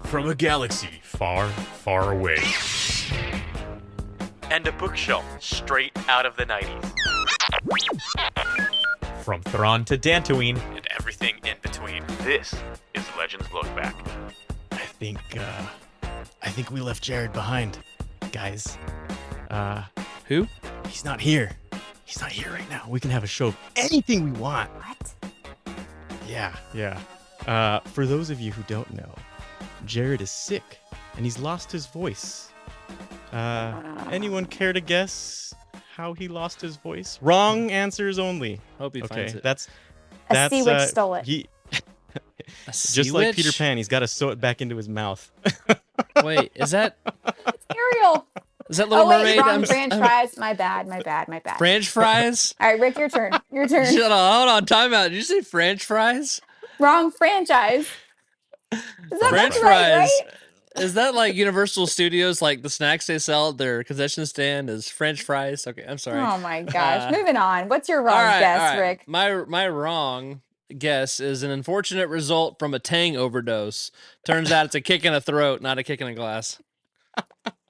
from a galaxy far, far away. And a bookshelf straight out of the 90s. From Thrawn to Dantooine. And everything in between. This is Legends Look Back. I think we left Jared behind, guys. Who? He's not here. He's not here right now. We can have a show of anything we want. What? Yeah. For those of you who don't know, Jared is sick and he's lost his voice. Anyone care to guess how he lost his voice? Wrong answers only. Hope he finds it. That's A sea witch stole it. Just like Peter Pan, he's got to sew it back into his mouth. Wait, is that Ariel. Little Oh wait, Mermaid? wrong French fries. My bad. French fries? All right, Rick, your turn. Shut up. Hold on. Time out. Did you say French fries? Wrong franchise. Is that French right? Is that like Universal Studios, like the snacks they sell at their concession stand is French fries? Okay, I'm sorry. Oh my gosh. Moving on. What's your wrong guess, Rick? My wrong guess is an unfortunate result from a Tang overdose. Turns out it's a kick in the throat, not a kick in a glass.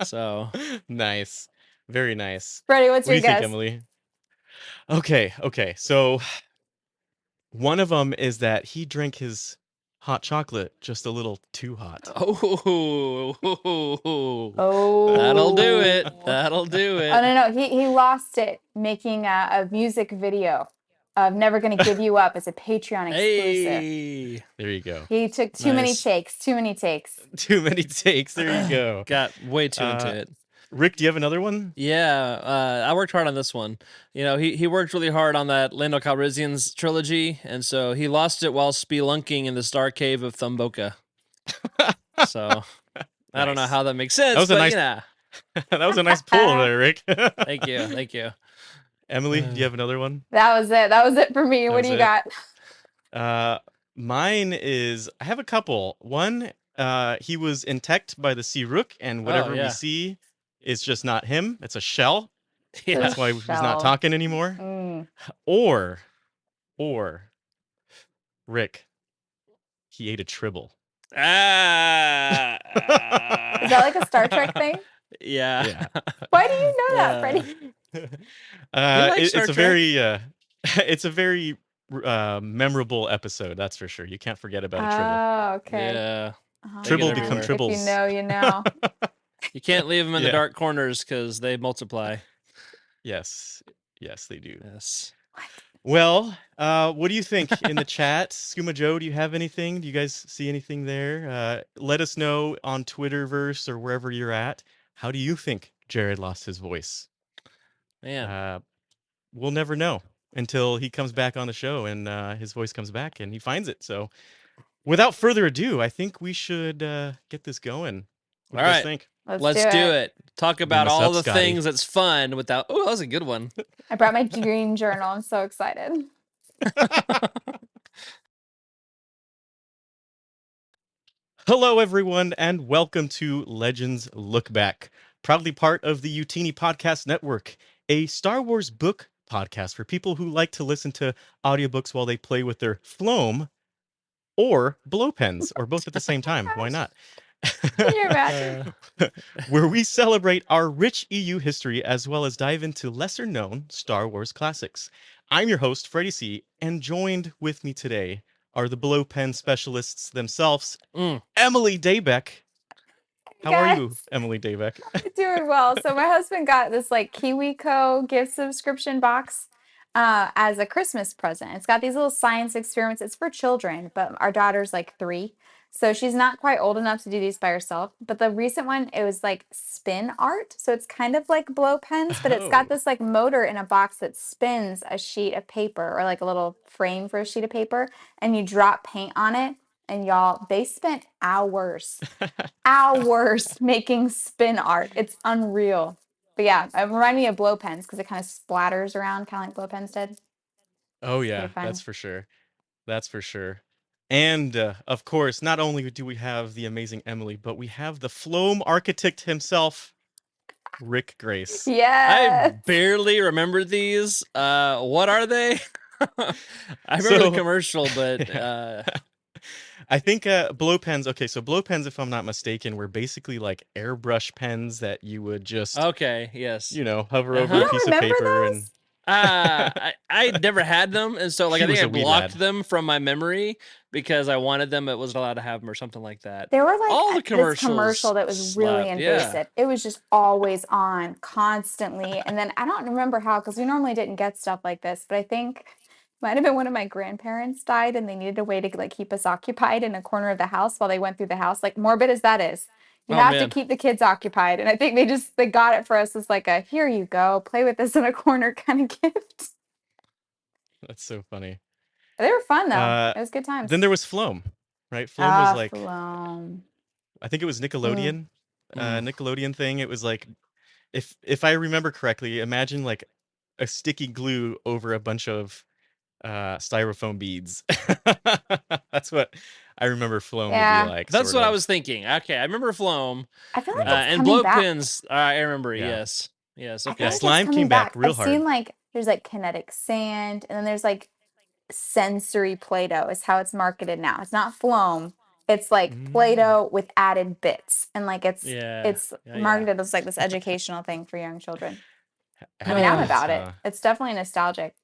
So nice. Very nice. Freddie, what's What do your you guess? think, Emily? Okay. So one of them is that he drank his hot chocolate just a little too hot. Oh, That'll do it. That'll do it. Oh no, he lost it making a music video of "Never Gonna Give You Up" as a Patreon exclusive. Hey, There you go. He took too many takes. Too many takes. There you go. got way too into it. Rick, do you have another one? Yeah, I worked hard on this one. You know, he worked really hard on that Lando Calrissian's trilogy, and so he lost it while spelunking in the Star Cave of Thumboka. So I don't know how that makes sense. That was a nice pull there, Rick. Thank you. Emily, do you have another one? That was it for me. What do you got? Mine is, I have a couple. One, he was intact by the Sea Rook, and whatever we see is just not him. It's a shell. Yeah. That's why he's not talking anymore. Mm. Or, Rick, he ate a tribble. Is that like a Star Trek thing? Yeah. Why do you know that, Freddie? It's a very memorable episode. That's for sure. You can't forget about a tribble. Oh, okay. Yeah. Tribble become tribbles. If you know, you know. You can't leave them in the dark corners because they multiply. Yes, they do. Yes. Well, what do you think in the chat? Skooma Joe, do you have anything? Do you guys see anything there? Let us know on Twitterverse or wherever you're at. How do you think Jared lost his voice? Man. We'll never know until he comes back on the show and his voice comes back and he finds it. So without further ado, I think we should get this going. What do you guys think? Let's do it. Talk about all the Scotty. things that's fun without... Oh, that was a good one. I brought my dream journal. I'm so excited. Hello, everyone, and welcome to Legends Look Back, proudly part of the YOUTINI Podcast Network, a Star Wars book podcast for people who like to listen to audiobooks while they play with their phloem or blow pens, or both at the same time. Why not? Can you imagine? Where we celebrate our rich EU history as well as dive into lesser-known Star Wars classics. I'm your host, Freddie C., and joined with me today are the blow pen specialists themselves, Emily Daybeck. How are you, Emily Daybeck? Doing well. So my husband got this like KiwiCo gift subscription box as a Christmas present. It's got these little science experiments. It's for children, but our daughter's like 3. So she's not quite old enough to do these by herself. But the recent one, it was like spin art. So it's kind of like blow pens, but it's got this like motor in a box that spins a sheet of paper or like a little frame for a sheet of paper. And you drop paint on it. And y'all, they spent hours making spin art. It's unreal. But yeah, it reminded me of blow pens because it kind of splatters around, kind of like blow pens did. Oh yeah, that's for sure. And of course, not only do we have the amazing Emily, but we have the phloem architect himself, Rick Grace. Yeah. I barely remember these. What are they? I remember the commercial, but I think blow pens. Okay, so blow pens, if I'm not mistaken, were basically like airbrush pens that you would just, Okay, yes. hover over You a Uh-huh. don't piece of remember paper and those? I never had them, and so like he I think was I a wee blocked lad. them from my memory because I wanted them, but wasn't allowed to have them or something like that. There were like All the this commercial commercials that was really slapped. Yeah. invasive. It was just always on constantly. And then I don't remember how, because we normally didn't get stuff like this, but I think might have been one of my grandparents died and they needed a way to like keep us occupied in a corner of the house while they went through the house. Like morbid as that is. You Oh have to man. keep the kids occupied. And I think they got it for us as like a here you go, play with this in a corner kind of gift. That's so funny. They were fun though. Uh, It was good times. then there was Floam, right? Floam was Ah, like, Floam. I think it was Mm. Nickelodeon, Mm. Nickelodeon thing. It was like, if I remember correctly, imagine like a sticky glue over a bunch of styrofoam beads. That's what I remember Floam would be Yeah. like, That's sort what I of. was thinking. Okay, I remember Floam. I feel like Yeah, it's And coming blow back. pins. I remember. yeah, Yes. Yes. I feel yeah. Okay. like it's Slime coming came back back. real I've seen hard. like there's like kinetic sand, and then there's like sensory Play-Doh is how it's marketed now. It's not foam. It's like Mm, Play-Doh with added bits, and like it's Yeah. it's Yeah. Yeah. marketed as like this educational thing for young children. I mean, added I'm bits, about it. huh? It's definitely nostalgic. Yeah.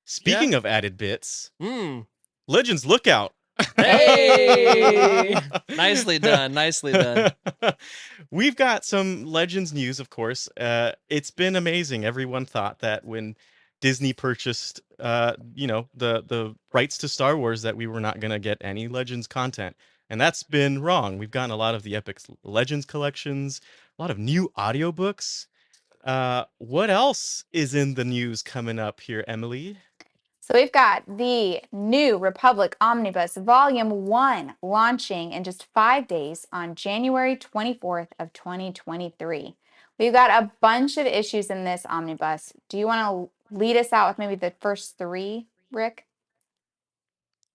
Speaking of added bits, Mm. Legends Lookout. Hey. Nicely done. Nicely done. We've got some Legends news, of course. It's been amazing. Everyone thought that when Disney purchased, the rights to Star Wars, that we were not going to get any Legends content, and that's been wrong. We've gotten a lot of the Epic Legends collections, a lot of new audiobooks. What else is in the news coming up here, Emily? So we've got the New Republic Omnibus Volume 1 launching in just 5 days on January 24th of 2023. We've got a bunch of issues in this omnibus. Do you want to lead us out with maybe the first 3, Rick?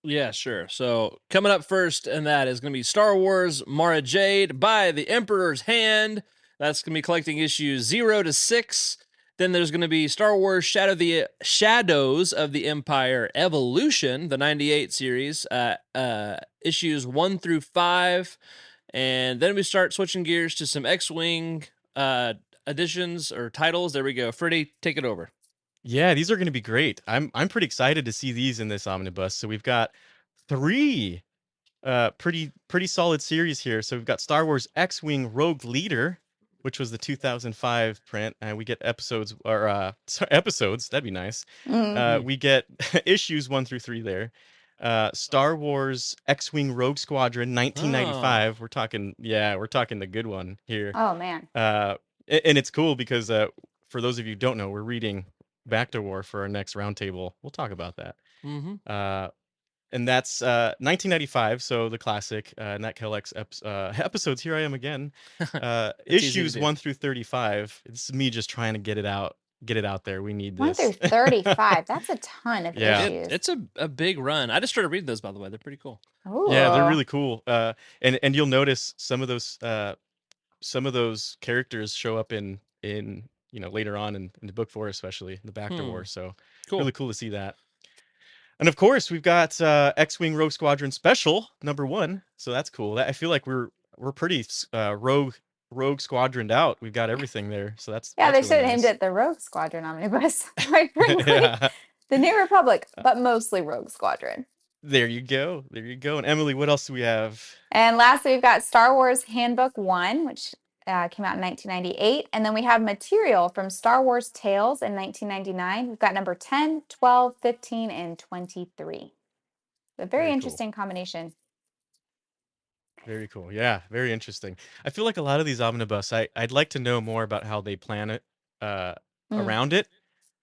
Yeah, sure. So coming up first, and that is going to be Star Wars Mara Jade by the Emperor's Hand. That's going to be collecting issues 0 to 6. Then there's going to be Star Wars Shadows of the Empire Evolution, the 98 series, issues 1 through 5. And then we start switching gears to some X-Wing editions or titles. There we go. Freddie, take it over. Yeah, these are going to be great. I'm pretty excited to see these in this omnibus. So we've got 3 pretty solid series here. So we've got Star Wars X-Wing Rogue Leader, which was the 2005 print, and we get episodes episodes. That'd be nice. Mm. We get issues 1 through 3 there. Star Wars X-Wing Rogue Squadron 1995. Oh. We're talking the good one here. Oh, man. And it's cool because for those of you who don't know, we're reading Back to War for our next roundtable. We'll talk about that. Mm-hmm. And that's 1995, so the classic, and that collects episodes. Here I am again. It's easy to Issues do. 1 through 35. This is me just trying to get it out there. We need 1 this. through 35. That's a ton of Yeah. issues. It's a big run. I just started reading those, by the way. They're pretty cool. Yeah, they're Ooh. really cool. And you'll notice some of those characters show up in later on in the book 4, especially in the Back to War. So Cool. really cool to see that. And of course, we've got X-Wing Rogue Squadron Special #1. So that's cool. I feel like we're pretty Rogue Squadroned out. We've got everything there. So that's Yeah, they really should have named nice. it the Rogue Squadron Omnibus, quite frankly. Yeah. The New Republic, but mostly Rogue Squadron. There you go. And Emily, what else do we have? And lastly, we've got Star Wars Handbook 1, which came out in 1998. And then we have material from Star Wars Tales in 1999. We've got number 10, 12, 15, and 23. A very Very cool. interesting combination. Very cool. Yeah, very interesting. I feel like a lot of these omnibus, I'd like to know more about how they plan it around it.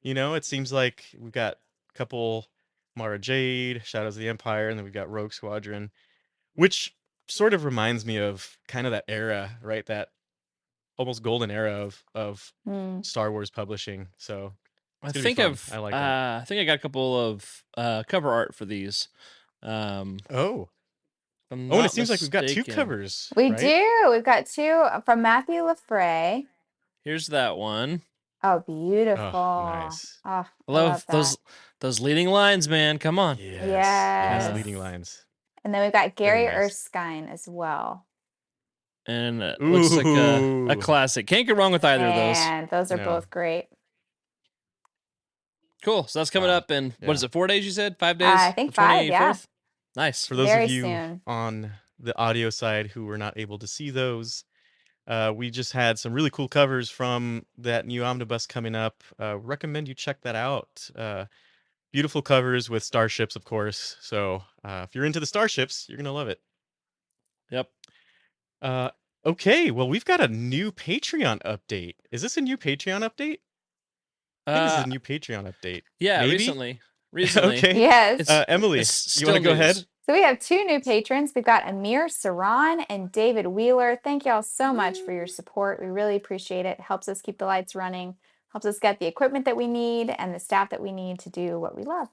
It seems like we've got a couple Mara Jade, Shadows of the Empire, and then we've got Rogue Squadron, which sort of reminds me of kind of that era, right? That almost golden era of Mm. Star Wars publishing. So I it's gonna be think fun. I like that. I think I got a couple of cover art for these. Oh, if I'm and not it seems like we've got 2 mistaken. covers, We right? do. We've got 2 from Matthew Lafray. Here's that one. Oh, beautiful. Oh, nice. Oh, I Love love that. those leading lines, man. Come on. Yes. Yes. Leading lines. And then we've got Very Gary nice. Erskine as well. And it looks like a Ooh. classic. Can't go wrong with either of those. And those are No. both great. Cool. So that's coming Wow. up in, Yeah. what is it, 4 days you said? 5 days? I think The 5, yeah. 24th? Nice. For those Very of you soon. on the audio side who were not able to see those, we just had some really cool covers from that new omnibus coming up. Recommend you check that out. Beautiful covers with starships, of course. So if you're into the starships, you're going to love it. Yep. Okay, well, we've got a new Patreon update. Is this a new Patreon update? I think this is a new Patreon update. Yeah, Maybe? recently. Okay. Yes. Emily, it's you want to still go ahead? news. So we have 2 new patrons. We've got Amir Saran and David Wheeler. Thank y'all so much for your support. We really appreciate it. Helps us keep the lights running, helps us get the equipment that we need and the staff that we need to do what we love.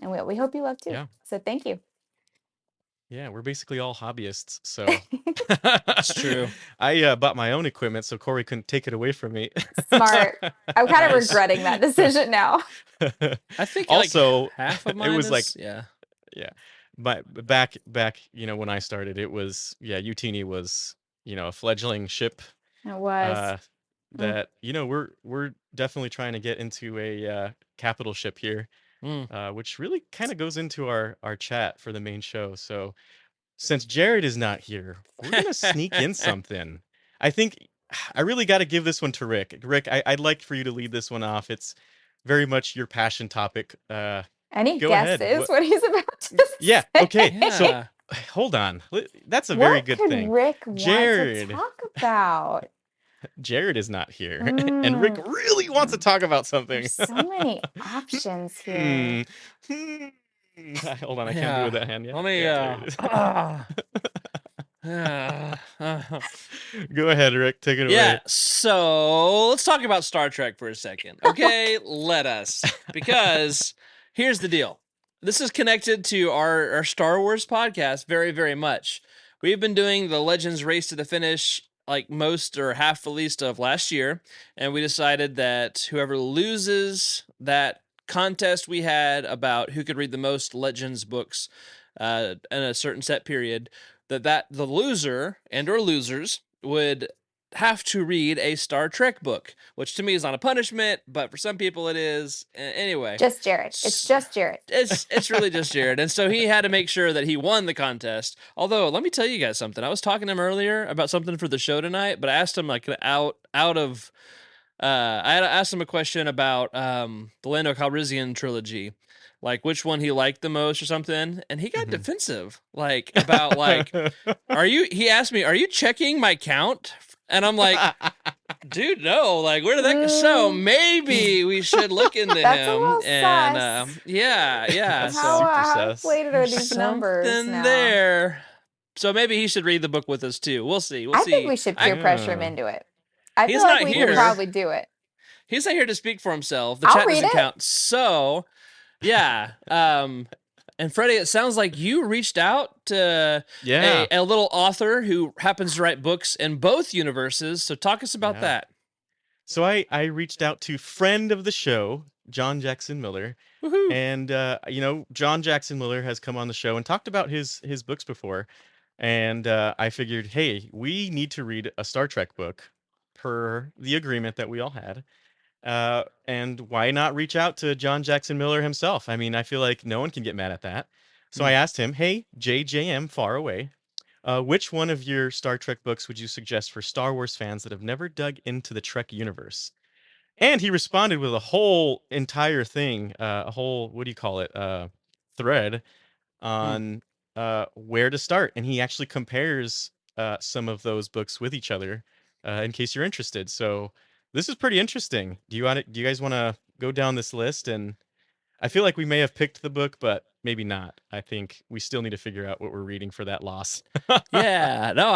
And we hope you love too. Yeah. So thank you. Yeah, we're basically all hobbyists, so It's true. I bought my own equipment so Corey couldn't take it away from me. Smart. I'm kind of Nice. regretting that decision now. I think Also, like half of it mine was is, like yeah. But back, when I started, it was YOUTINI was, a fledgling ship It was. that, we're definitely trying to get into a capital ship here. Which really kind of goes into our chat for the main show. So since Jared is not here, we're gonna sneak in something. I think I really got to give this one to Rick. Rick, I'd like for you to lead this one off. It's very much your passion topic. Any Go guesses ahead. what he's about to Yeah. say? Okay. So Yeah. hold on. That's a very good What thing. could Rick want Jared. to talk about? Jared is not here, and Rick really wants to talk about something. There's so many options here. Hold on, I can't do it with that hand yet. Let me, Yeah, there it is. Go ahead, Rick. Take it yeah, away. so let's talk about Star Trek for a second. Okay, let us. Because here's the deal. This is connected to our Star Wars podcast very, very much. We've been doing the Legends Race to the Finish like most or half at least of last year, and we decided that whoever loses that contest we had about who could read the most Legends books in a certain set period, that the loser and or losers would have to read a Star Trek book, which to me is not a punishment, but for some people it is. Anyway, Just Jared. It's just Jared. it's really just Jared. And so he had to make sure that he won the contest. Although, let me tell you guys something. I was talking to him earlier about something for the show tonight, but I asked him like out of I had asked him a question about the Lando Calrissian trilogy, like which one he liked the most or something, and he got defensive, like about like, he asked me, are you checking my count? And I'm like, dude, no, like where did that go? So maybe we should look into That's a him. little And sus. yeah. That's So super How sus. inflated are these numbers something now? there. So maybe he should read the book with us too. We'll see. I think we should peer pressure him Yeah. into it. I He's feel like not we here. could probably do it. He's not here to speak for himself. The I'll chat read doesn't it. count. So, yeah. And Freddie, it sounds like you reached out to Yeah. a little author who happens to write books in both universes. So talk us about Yeah. that. So I reached out to friend of the show, John Jackson Miller. Woohoo. And John Jackson Miller has come on the show and talked about his books before. And I figured, hey, we need to read a Star Trek book per the agreement that we all had. And why not reach out to John Jackson Miller himself? I mean, I feel like no one can get mad at that. So I asked him, hey, JJM Far Away, which one of your Star Trek books would you suggest for Star Wars fans that have never dug into the Trek universe? And he responded with a whole entire thing, a whole, what do you call it, thread on where to start. And he actually compares some of those books with each other in case you're interested. So this is pretty interesting. Do you guys want to go down this list? And I feel like we may have picked the book, but maybe not. I think we still need to figure out what we're reading for that loss. Yeah, no,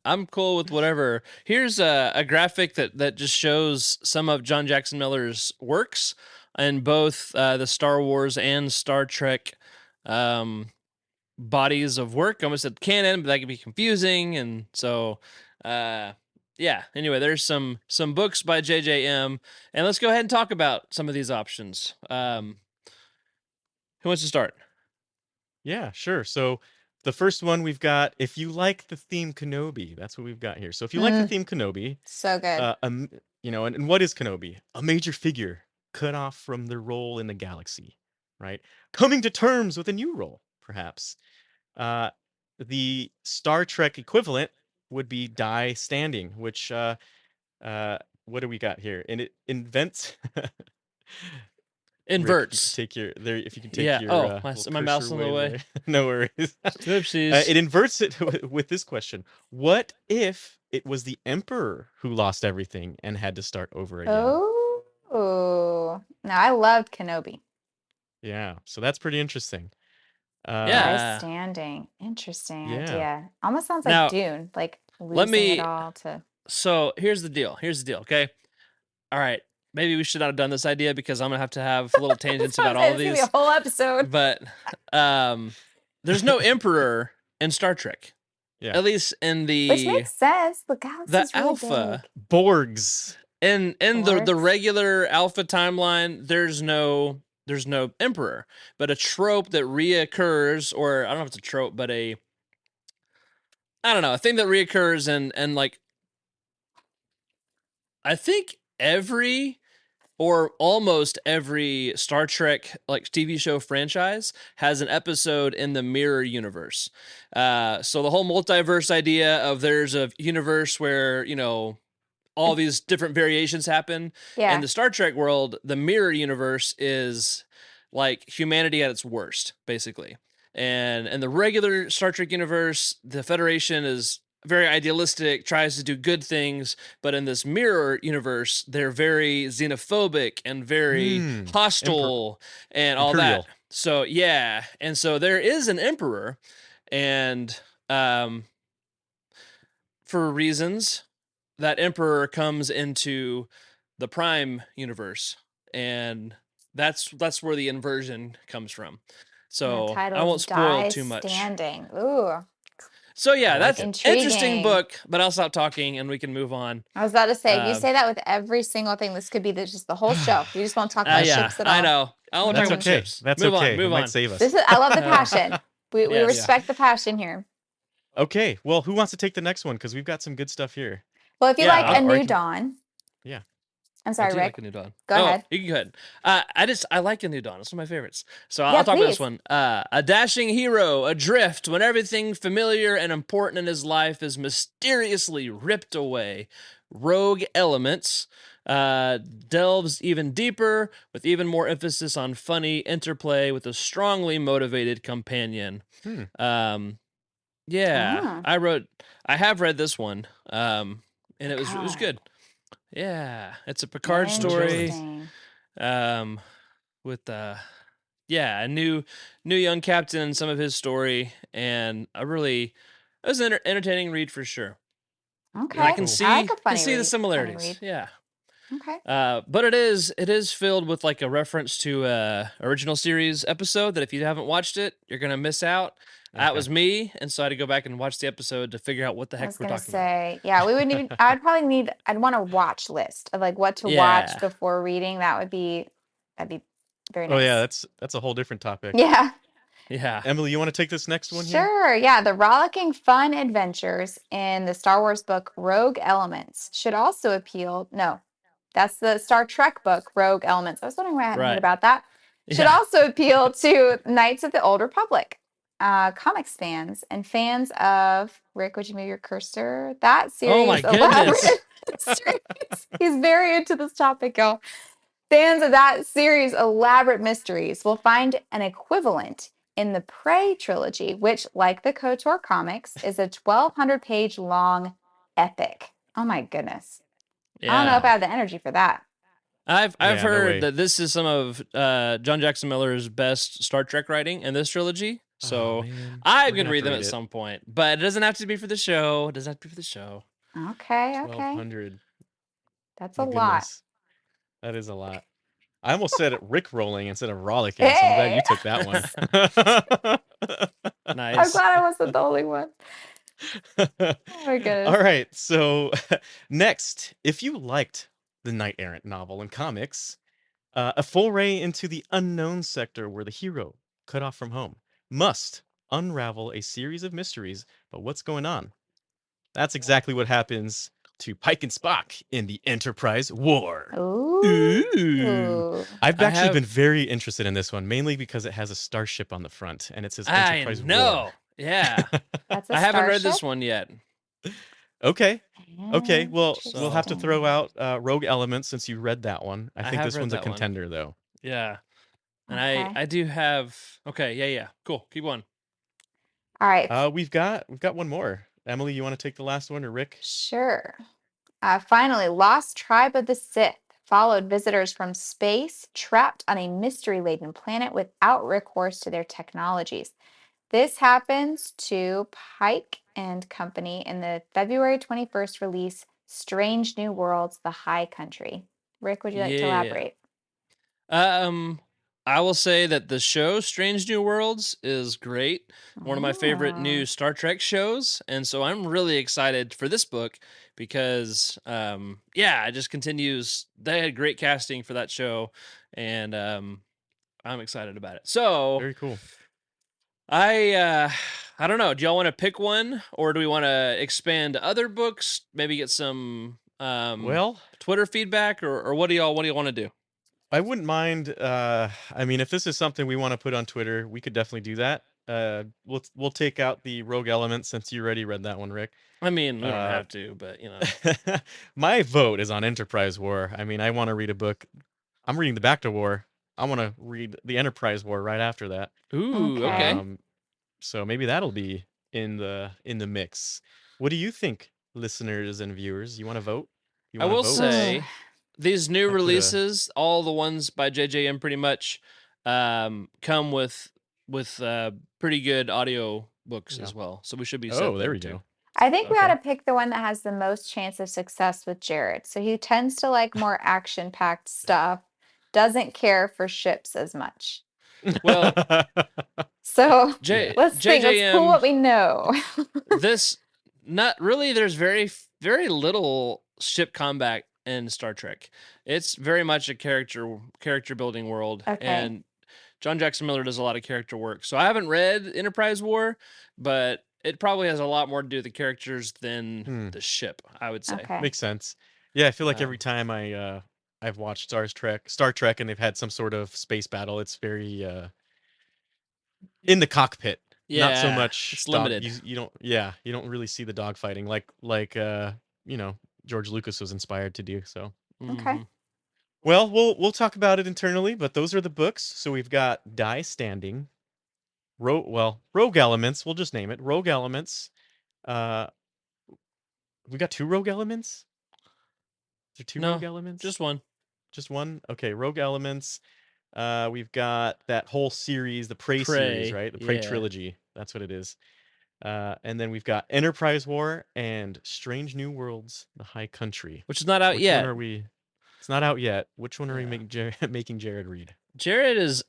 I'm cool with whatever. Here's a graphic that just shows some of John Jackson Miller's works in both the Star Wars and Star Trek bodies of work. I almost said canon, but that could be confusing, and so yeah. Anyway, there's some books by JJM, and let's go ahead and talk about some of these options. Who wants to start? Yeah, sure. So the first one we've got, if you like the theme Kenobi, that's what we've got here. So if you like the theme Kenobi, So good. and what is Kenobi? A major figure cut off from their role in the galaxy, right? Coming to terms with a new role, perhaps. Uh, the Star Trek equivalent would be Die Standing, which what do we got here? And it invents. Rick, Inverts. if you can take Yeah. your Oh, little my mouse cursor in the way. there. No worries. Oopsies. It inverts it with this question: what if it was the Emperor who lost everything and had to start over again? Oh, no, I loved Kenobi. Yeah, so that's pretty interesting. Die Yeah. Standing. Interesting Yeah. idea. Almost sounds like Now, Dune, like let losing it me- all to. So here's the deal. Okay. All right. Maybe we should not have done this idea because I'm gonna have little tangents That's what about I'm all saying, of it's these. gonna be a whole episode. But there's no emperor in Star Trek. Yeah. At least in Which the makes sense. The galaxy's really alpha. big. Borgs. in the Borgs? regular alpha timeline, there's no emperor, but a trope that reoccurs, or I don't know if it's a trope, but a thing that reoccurs and like I think every or almost every Star Trek like TV show franchise has an episode in the mirror universe. So the whole multiverse idea of there's a universe where, all these different variations happen. Yeah. In the Star Trek world, the mirror universe is like humanity at its worst, basically. And in the regular Star Trek universe, the Federation is very idealistic, tries to do good things, but in this mirror universe, they're very xenophobic and very hostile and all Imperial. that. So yeah, and so there is an emperor, and for reasons, that emperor comes into the Prime universe, and that's where the inversion comes from. So The title I won't is spoil Die too much. Standing. Ooh. So yeah, I like that's it. an interesting Intriguing. book, but I'll stop talking and we can move on. I was about to say, if you Um, say that with every single thing, this could be just the whole show. We just won't talk about yeah, ships at all. I know. I won't talk That's about okay. ships. That's move okay. on. Move it on. might save us. I love the passion. We Yes. respect the passion here. Okay, well, who wants to take the next one? Because we've got some good stuff here. Well, if you Yeah, like I'll- A or I New can- Dawn. Yeah. I'm I sorry, do Rick. like A New Dawn. Go ahead. You can go ahead. I like A New Dawn. It's one of my favorites. So Yeah, I'll talk about please. this one. A dashing hero adrift when everything familiar and important in his life is mysteriously ripped away. Rogue Elements delves even deeper with even more emphasis on funny interplay with a strongly motivated companion. Yeah, Ah. I have read this one. And it was Picard. good. Yeah, it's a Picard story. Interesting. With a new young captain and some of his story, and it was an entertaining read for sure. Okay. And I can Cool. see I like a funny the read. Funny similarities. read. Yeah. Okay. But it is filled with like a reference to a original series episode that if you haven't watched it, you're gonna miss out. That Okay. was me, and so I had to go back and watch the episode to figure out what the I heck was we're gonna talking about. say, yeah, we would need. I'd want a watch list of like what to Yeah. watch before reading. That'd be very nice. Oh yeah, that's a whole different topic. Yeah. Yeah. Emily, you want to take this next one here? Sure. Yeah. The rollicking fun adventures in the Star Wars book Rogue Elements should also appeal. No, that's the Star Trek book Rogue Elements. I was wondering why I hadn't Right. heard about that. Should Yeah. also appeal to Knights of the Old Republic, comics fans, and fans of Rick. Would you move your cursor? That series. Oh my elaborate goodness. mysteries. He's very into this topic, y'all. Fans of that series' elaborate mysteries will find an equivalent in the Prey trilogy, which, like the KOTOR comics, is a 1,200-page long epic. Oh my goodness. I don't know if I have the energy for that. I've Yeah, no way. heard that this is some of John Jackson Miller's best Star Trek writing in this trilogy. So Oh, man. I'm We're gonna gonna read have to them read at it. some point, but it doesn't have to be for the show. It doesn't have to be for the show. Okay. 1,200. That's My a lot. goodness. That is a lot. I almost said Rick rolling instead of rollicking, so I'm glad you took that one. I'm Nice. glad I wasn't the only one. Oh my goodness. All right, so next, if you liked the Knight Errant novel and comics, a foray into the unknown sector where the hero, cut off from home, must, unravel a series of mysteries. But what's going on? That's exactly what happens to Pike and Spock in the Enterprise War. Ooh. I've I actually have- been very interested in this one, mainly because it has a starship on the front and it says I Enterprise know. War. Yeah. That's a I haven't read this starship? one yet. Okay. Okay. Well, we'll have to Interesting. throw out Rogue Elements since you read that one. I think have this read one's a that one. contender, though. Yeah. And Okay. I do have. Okay. Yeah. Cool. Keep going. All right. We've got one more. Emily, you want to take the last one, or Rick? Sure. Finally, Lost Tribe of the Sith followed visitors from space trapped on a mystery-laden planet without recourse to their technologies. This happens to Pike and Company in the February 21st release, Strange New Worlds, The High Country. Rick, would you like to Yeah. elaborate? I will say that the show Strange New Worlds is great. One of my favorite Ah. new Star Trek shows, and so I'm really excited for this book because it just continues. They had great casting for that show, and I'm excited about it. So Very cool. I don't know. Do y'all want to pick one, or do we want to expand to other books? Maybe get some Well, Twitter feedback, or what do y'all want to do? I wouldn't mind. I mean, if this is something we want to put on Twitter, we could definitely do that. We'll take out the Rogue Element since you already read that one, Rick. I mean, we don't Uh, have to, but you know. My vote is on Enterprise War. I mean, I want to read a book. I'm reading the Back to War. I want to read the Enterprise War right after that. Ooh, Okay. okay. So maybe that'll be in the mix. What do you think, listeners and viewers? You want to vote? You I wanna will vote? say these new I put a- releases, all the ones by JJM pretty much come with pretty good audio books Yeah. as well. So we should be set Oh, there there we too. go. I think we Okay. ought to pick the one that has the most chance of success with Jared. So he tends to like more action-packed stuff, doesn't care for ships as much. Well, So J- let's think. Let's pull JJM what we know. this not really there's very little ship combat in Star Trek. It's very much a character building world. Okay. And John Jackson Miller does a lot of character work. So I haven't read Enterprise War, but it probably has a lot more to do with the characters than the ship, I would say. Okay. Makes sense. Yeah, I feel like Um, every time I've watched Star Trek, and they've had some sort of space battle, it's very in the cockpit. Not so Yeah, much it's dog- limited. You don't you don't really see the dogfighting like you know, George Lucas was inspired to do. So Okay. Mhm. well, we'll talk about it internally, but those are the books. So we've got Die Standing, Rogue Elements. We'll just name it Rogue Elements. We got two Rogue Elements. Is there two No, Rogue Elements? just one. Just one? Okay, Rogue Elements. We've got that whole series, the Prey series, Prey, right? The Prey yeah. trilogy. That's what it is. And then we've got Enterprise War and Strange New Worlds, The High Country. Which is not out Which yet. one are we? It's not out yet. Which one are we Yeah. making Jared read? Jared is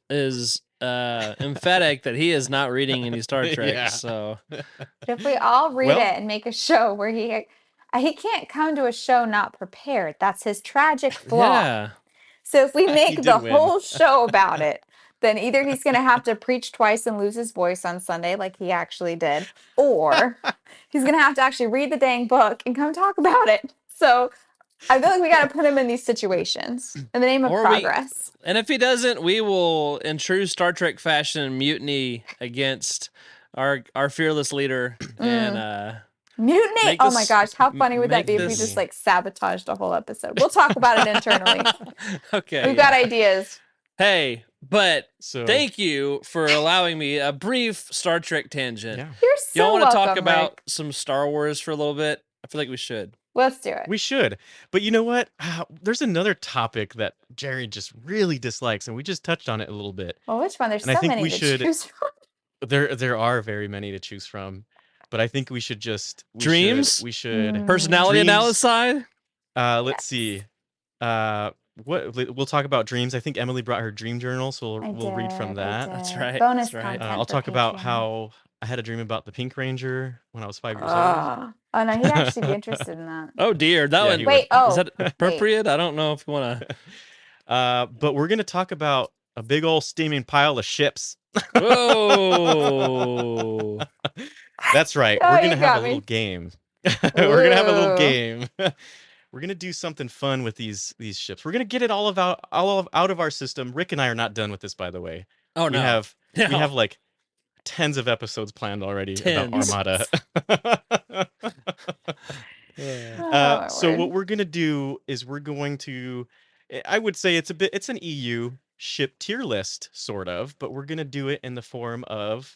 emphatic that he is not reading any Star Trek. Yeah. So But if we all read Well- it and make a show where he can't come to a show not prepared. That's his tragic flaw. yeah. So if we He make did the win. whole show about it, then either he's going to have to preach twice and lose his voice on Sunday like he actually did, or he's going to have to actually read the dang book and come talk about it. So I feel like we got to put him in these situations in the name of Or we- progress. And if he doesn't, we will, in true Star Trek fashion, mutiny against our fearless leader and Mutiny! make Oh this- my gosh, how funny would that make be if we this- just like sabotaged the whole episode? We'll talk about it internally. okay. We've got ideas. Hey, but So thank you for allowing me a brief Star Trek tangent. yeah, You're so Y'all want to talk welcome, about Rick. some Star Wars for a little bit? I feel like we should. Let's do it. we should. But you know what? There's another topic that Jared just really dislikes, and we just touched on it a little bit. Well, which one? There's And I so think many we to should- choose from. There are very many to choose from, but I think we should just Dreams? We should. Mm. Personality Dreams. analysis side? Let's Yes. see. We'll talk about dreams. I think Emily brought her dream journal, so we'll read from that. That's right, Bonus that's right. content. I'll for talk about Patreon. how I had a dream about the Pink Ranger when I was 5 years old. Oh no, he'd actually be interested in that. Oh dear, that Yeah, one. he Wait, oh, Is that appropriate? I don't know if you want to. But we're gonna talk about a big old steaming pile of ships. Whoa. That's right. Oh, We're you gonna have a got little me. game. We're gonna have a little Ooh. game. We're gonna do something fun with these ships. We're gonna get it out of our system. Rick and I are not done with this, by the way. Oh We no. have we No. have like tens of episodes planned already about Tens. Armada. Oh, my So word. what we're gonna do is we're going to, I would say it's an EU ship tier list sort of, but we're gonna do it in the form of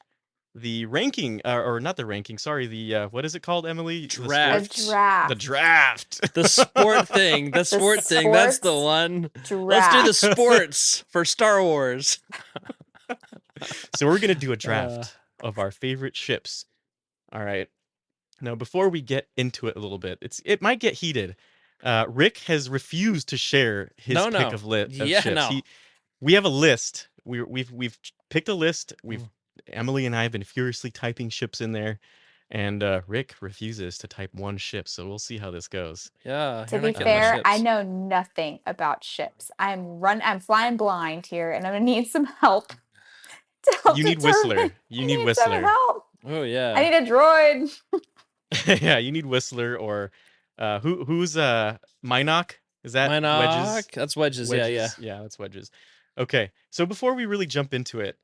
the ranking, or not the ranking. Sorry, the what is it called, Emily? The A Draft. sports, draft. the draft. The sport thing. The sport thing. That's the sports one. draft. Let's do the sports for Star Wars. So we're gonna do a draft of our favorite ships. All right. Now, before we get into it a little bit, it might get heated. Rick has refused to share his No, pick no. of Yeah, ships. no. We have a list. We've picked a list. Mm. Emily and I have been furiously typing ships in there, and Rick refuses to type one ship. So we'll see how this goes. Yeah. To you're be not getting my fair, I ships. know nothing about ships. I'm flying blind here, and I'm gonna need some help to help You need determine. Whistler. You I need need some Whistler. help. Oh yeah. I need a droid. Yeah, you need Whistler or who's Minoc? Is that Wedges? Minoc. That's wedges. Yeah, yeah. Yeah, that's Wedges. Okay, so before we really jump into it,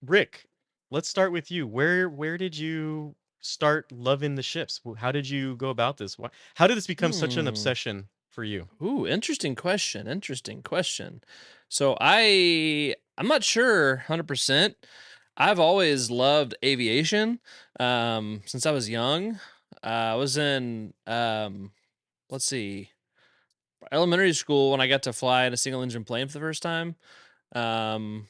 Rick, let's start with you. Where did you start loving the ships? How did you go about this? How did this become such an obsession for you? Ooh, interesting question. Interesting question. So I'm not sure 100%. I've always loved aviation since I was young. I was in let's see, elementary school when I got to fly in a single engine plane for the first time. Um,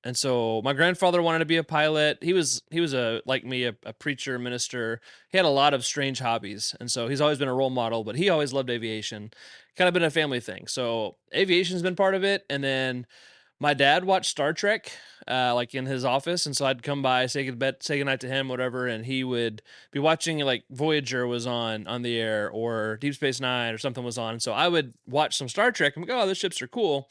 and so my grandfather wanted to be a pilot. He was a like me, a preacher, minister. He had a lot of strange hobbies, and so he's always been a role model. But he always loved aviation. Kind of been a family thing. So aviation's been part of it. And then my dad watched Star Trek, like in his office, and so I'd come by, say goodnight to him, whatever, and he would be watching like Voyager was on the air, or Deep Space Nine, or something was on. So I would watch some Star Trek and go, "Oh, those ships are cool."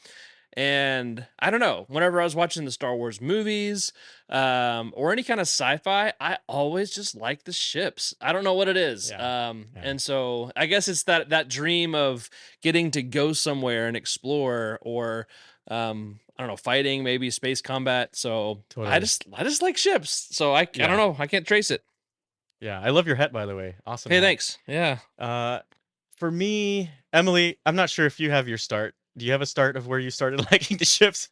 And I don't know, whenever I was watching the Star Wars movies, or any kind of sci-fi, I always just like the ships. I don't know what it is. Yeah. And so I guess it's that dream of getting to go somewhere and explore, or I don't know, fighting, maybe space combat. So Totally. I just like ships. So I Yeah. don't know. I can't trace it. Yeah, I love your hat, by the way. Awesome. Hey, hat. thanks. Yeah. For me, Emily, I'm not sure if you have your start. Do you have a start of where you started liking the ships?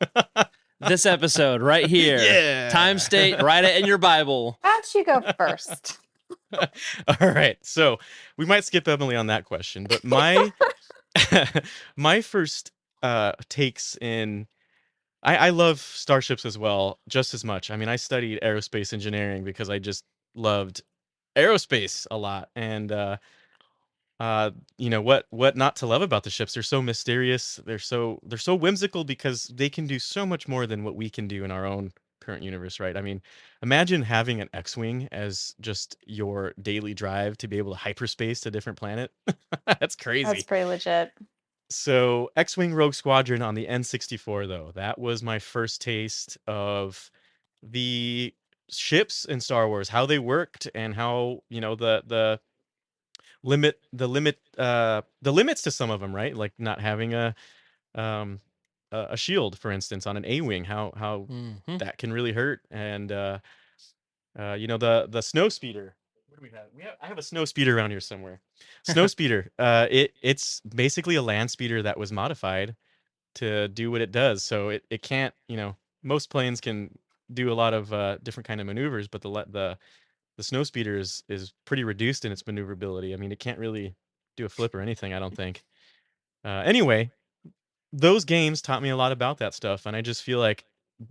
This episode right here. Yeah. Time, state, write it in your Bible. Why don't you go first? All right. So we might skip Emily on that question, but my my first takes in, I love starships as well, just as much. I mean, I studied aerospace engineering because I just loved aerospace a lot, and what not to love about the ships? They're so mysterious. They're so whimsical because they can do so much more than what we can do in our own current universe, right? I mean, imagine having an X-wing as just your daily drive to be able to hyperspace to a different planet. That's crazy. That's pretty legit. So X-wing Rogue Squadron on the N64, though, that was my first taste of the ships in Star Wars, how they worked, and how the limits to some of them, right? Like not having um a shield, for instance, on an A-wing, how Mhm. that can really hurt. And the snow speeder. What do we have? I have a snow speeder around here somewhere. Snow speeder. It's basically a land speeder that was modified to do what it does. So it can't, most planes can do a lot of different kind of maneuvers, but the snow speeder is pretty reduced in its maneuverability. I mean, it can't really do a flip or anything, I don't think. Anyway, those games taught me a lot about that stuff, and I just feel like,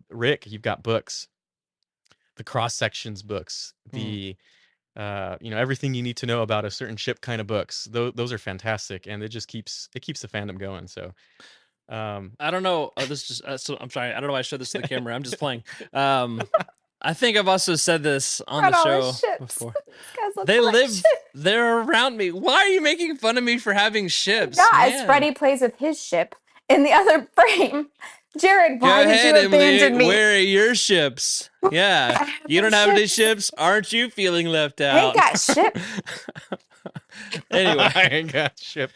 Rick, you've got books, the cross sections books, the everything you need to know about a certain ship kind of books. Those are fantastic, and it keeps the fandom going. So, I don't know. This just so I'm sorry. I don't know why I showed this to the camera. I'm just playing. I think I've also said this on Got the all show the ships. before. These guys look They like live. ships. They're around me. Why are you making fun of me for having ships? Guys, Man. Freddie plays with his ship in the other frame. Jared, Go why did ahead, you abandon Emily. me? Where are your ships? Yeah. I have You no don't have any ships. ships? Aren't you feeling left I ain't out? got ship. Anyway. I ain't got ship.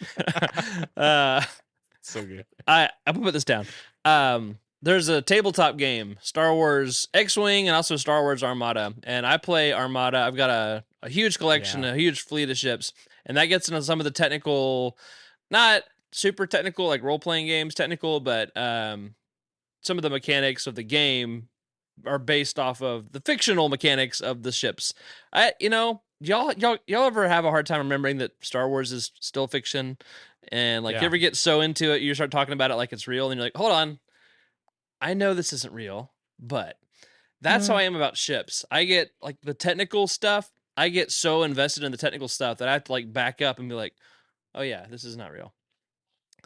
uh, So good. I'm gonna put this down. There's a tabletop game, Star Wars X-Wing and also Star Wars Armada. And I play Armada. I've got a huge collection, Yeah. a huge fleet of ships. And that gets into some of the technical, not super technical, like role-playing games technical, but some of the mechanics of the game are based off of the fictional mechanics of the ships. Y'all ever have a hard time remembering that Star Wars is still fiction? And like, Yeah. you ever get so into it, you start talking about it like it's real, and you're like, hold on, I know this isn't real, but that's how I am about ships. I get like the technical stuff. I get so invested in the technical stuff that I have to like back up and be like, oh yeah, this is not real.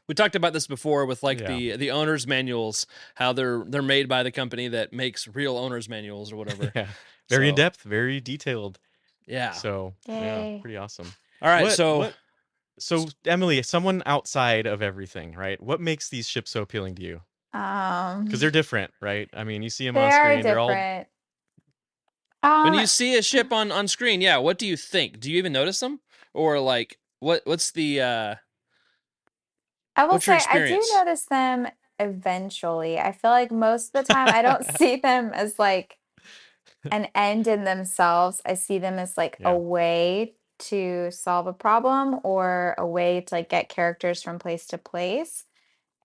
We talked about this before with like Yeah. the owner's manuals, how they're made by the company that makes real owner's manuals or whatever. Yeah. Very in So, depth, very detailed. yeah. So yeah, Yay. pretty awesome. All right. So Emily, someone outside of everything, right? What makes these ships so appealing to you? Because they're different, right? I mean, you see them They on are screen. They're all different. when you see a ship on screen, yeah, what do you think? Do you even notice them, or like what's the I will what's your say I do experience? notice them eventually. I feel like most of the time I don't see them as like an end in themselves. I see them as like a Yeah. way to solve a problem or a way to like get characters from place to place.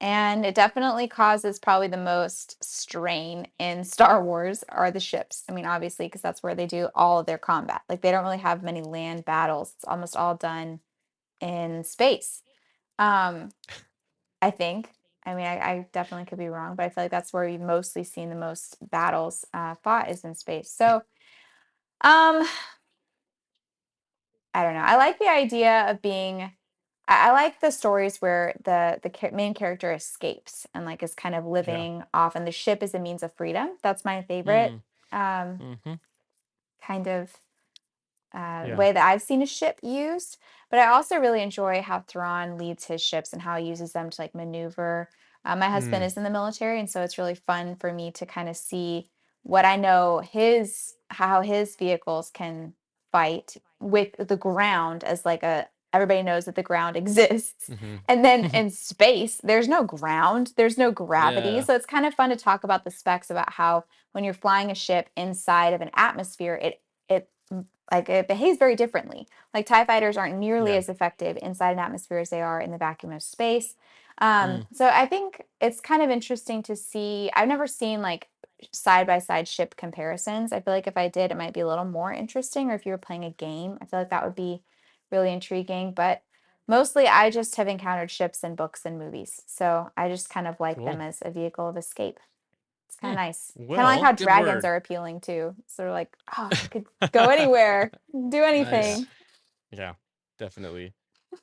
And it definitely causes probably the most strain in Star Wars are the ships. I mean, obviously, because that's where they do all of their combat. Like they don't really have many land battles. It's almost all done in space. Um, I think. I mean, I definitely could be wrong, but I feel like that's where we've mostly seen the most battles fought is in space. So, um, I don't know. I like the idea of being. I like the stories where the main character escapes and like is kind of Yeah. living off, and the ship is a means of freedom. That's my favorite Mm, um, mm-hmm. kind of Yeah. way that I've seen a ship used. But I also really enjoy how Thrawn leads his ships and how he uses them to like maneuver. My husband Mm, is in the military, and so it's really fun for me to kind of see what I know his how his vehicles can fight with the ground as like a everybody knows that the ground exists. hmm And then in space, there's no ground, there's no gravity. Yeah. So it's kind of fun to talk about the specs about how when you're flying a ship inside of an atmosphere, it like it behaves very differently. Like TIE fighters aren't nearly Yeah. as effective inside an atmosphere as they are in the vacuum of space. Mm. So I think it's kind of interesting to see. I've never seen like side by side ship comparisons. I feel like if I did, it might be a little more interesting. Or if you were playing a game, I feel like that would be really intriguing. But mostly, I just have encountered ships in books and movies. So I just kind of like them Cool. as a vehicle of escape. It's kind of nice. Kind of like Well, how Good dragons word. are appealing too. So like, oh, I could go anywhere, do yeah. anything. Yeah. Definitely.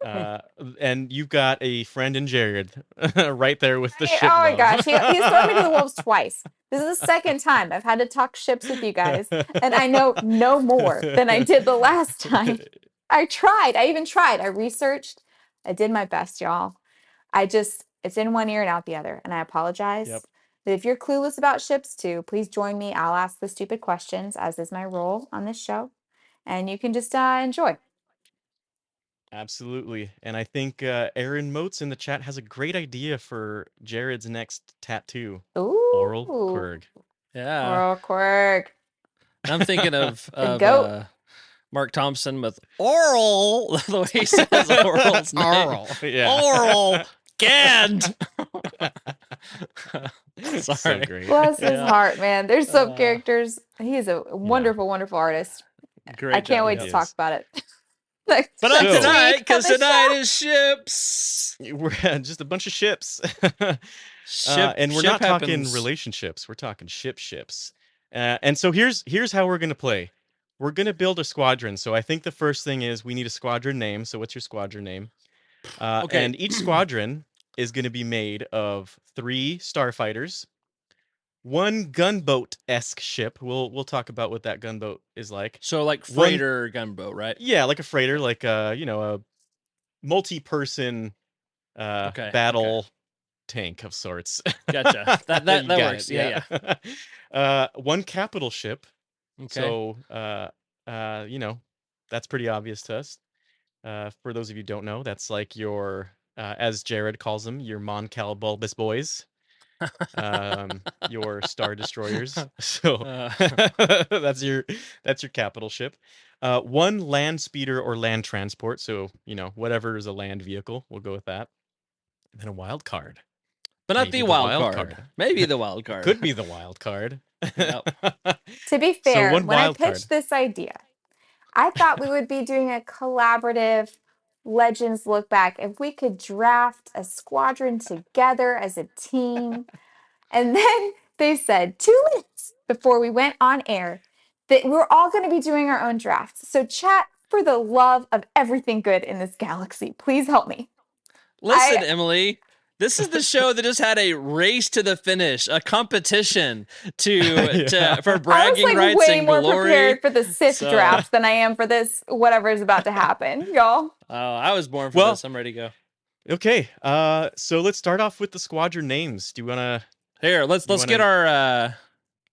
Uh, and you've got a friend in Jared right there with the Right? ship Oh my love. gosh, he's thrown me to the wolves twice. This is the second time I've had to talk ships with you guys, and I know no more than I did the last time. I tried. I even tried. I researched. I did my best, y'all. It's in one ear and out the other, and I Yep. apologize. But if you're clueless about ships too, please join me. I'll ask the stupid questions, as is my role on this show, and you can just enjoy. Absolutely. And I think Aaron Motes in the chat has a great idea for Jared's next tattoo. Oral Ooh, Quirg. Yeah. oral quirk. I'm thinking of The goat. Mark Thompson with oral, the way he says oral's name. Oral. Yeah. Oral Gand. So Sorry. great. Bless his Yeah. heart, man. There's some Uh, characters. He is a wonderful, wonderful artist. Great I can't job. wait He to talk is. about it. next But not So- next tonight, week on because the tonight show. is ships. We're just a bunch of ships. Ship, And we're ship not talking happens. relationships. We're talking ships. And so here's how we're gonna play. We're gonna build a squadron. So I think the first thing is we need a squadron name. So what's your squadron name? Okay. And each squadron is gonna be made of 3 starfighters, 1 gunboat-esque ship. We'll talk about what that gunboat is like. So like One- freighter gunboat, right? Yeah, like a freighter, like a multi-person Okay, battle tank of sorts. Gotcha. That You got works. it, Yeah. One capital ship. Okay. So, that's pretty obvious to us. For those of you who don't know, that's like your, as Jared calls them, your Mon Cal bulbous boys, your star destroyers. So Uh, that's your capital ship. One land speeder or land transport. So whatever is a land vehicle, we'll go with that. And then a wild card. but not Maybe the the wild wild card. card. Maybe the wild It card. could be the wild card. Yep. To be So fair, one when I wild card. pitched this idea, I thought we would be doing a collaborative Legends look back. If we could draft a squadron together as a team. And then they said 2 minutes before we went on air that we're all going to be doing our own drafts. So, chat, for the love of everything good in this galaxy, please help me. Listen, Emily, this is the show that just had a race to the finish, a competition for bragging I was rights way and more glory. prepared for the Sith So- drafts than I am for this whatever is about to happen, y'all. Oh, I was born for Well- this. I'm ready to go. Okay. So let's start off with the squadron names. Do you wanna? Here, let's You wanna- get our.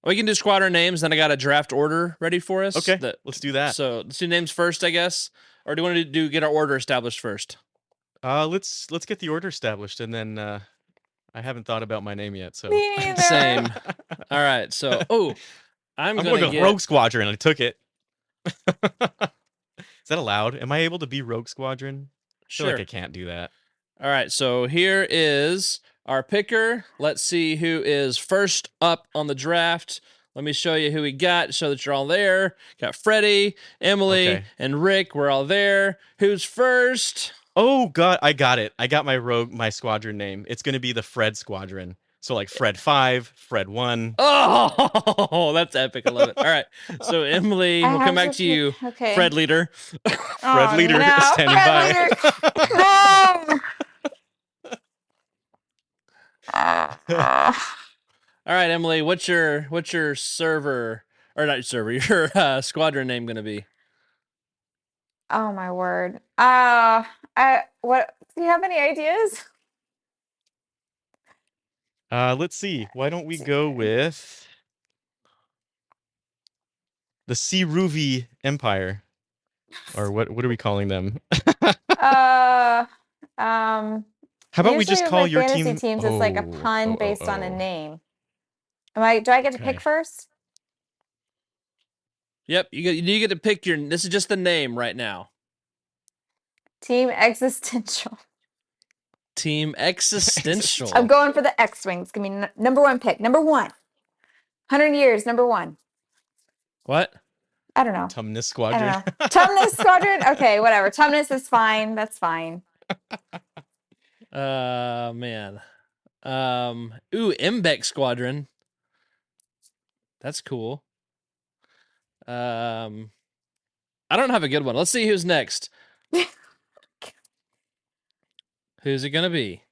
We can do squadron names. Then I got a draft order ready for us. Okay. Let's do that. So let's do names first, I guess. Or do you want to get our order established first? Let's get the order established, and then I haven't thought about my name yet. So Me neither. Same. All right. So, I'm I'm gonna going get. Rogue Squadron. I took it. Is that allowed? Am I able to be Rogue Squadron? I feel Sure. like I can't do that. All right, so here is our picker. Let's see who is first up on the draft. Let me show you who we got so that you're all there. Got Freddie, Emily, Okay. and Rick. We're all there. Who's first? Oh God, I got it. I got my squadron name. It's gonna be the Fred Squadron. So like Fred 5, Fred 1. Oh, that's epic. I love it. All right, so Emily, I we'll have come back to pick- you. Okay. Fred leader. Fred Leader no. standing Fred by. Leader. No. All right, Emily, what's your server or not server? Your squadron name gonna be? Oh my word. What do you have any ideas? Let's see. Why don't we go with the Siruvi Empire, or what are we calling them? How How about we just call your fantasy team? teams? It's like a pun based on a name. Do I get to pick Okay. first? Yep, you get to pick your. This is just the name right now. Team Existential. Team Existential. I'm going for the X-Wings. Give me number one pick. Number one. 100 years, number one. What? I don't know. Tumnus I Squadron. don't know. Tumnus Squadron? Okay, whatever. Tumnus is fine. That's fine. Man. Mbeck Squadron. That's cool. I don't have a good one. Let's see who's next. Who's it gonna be?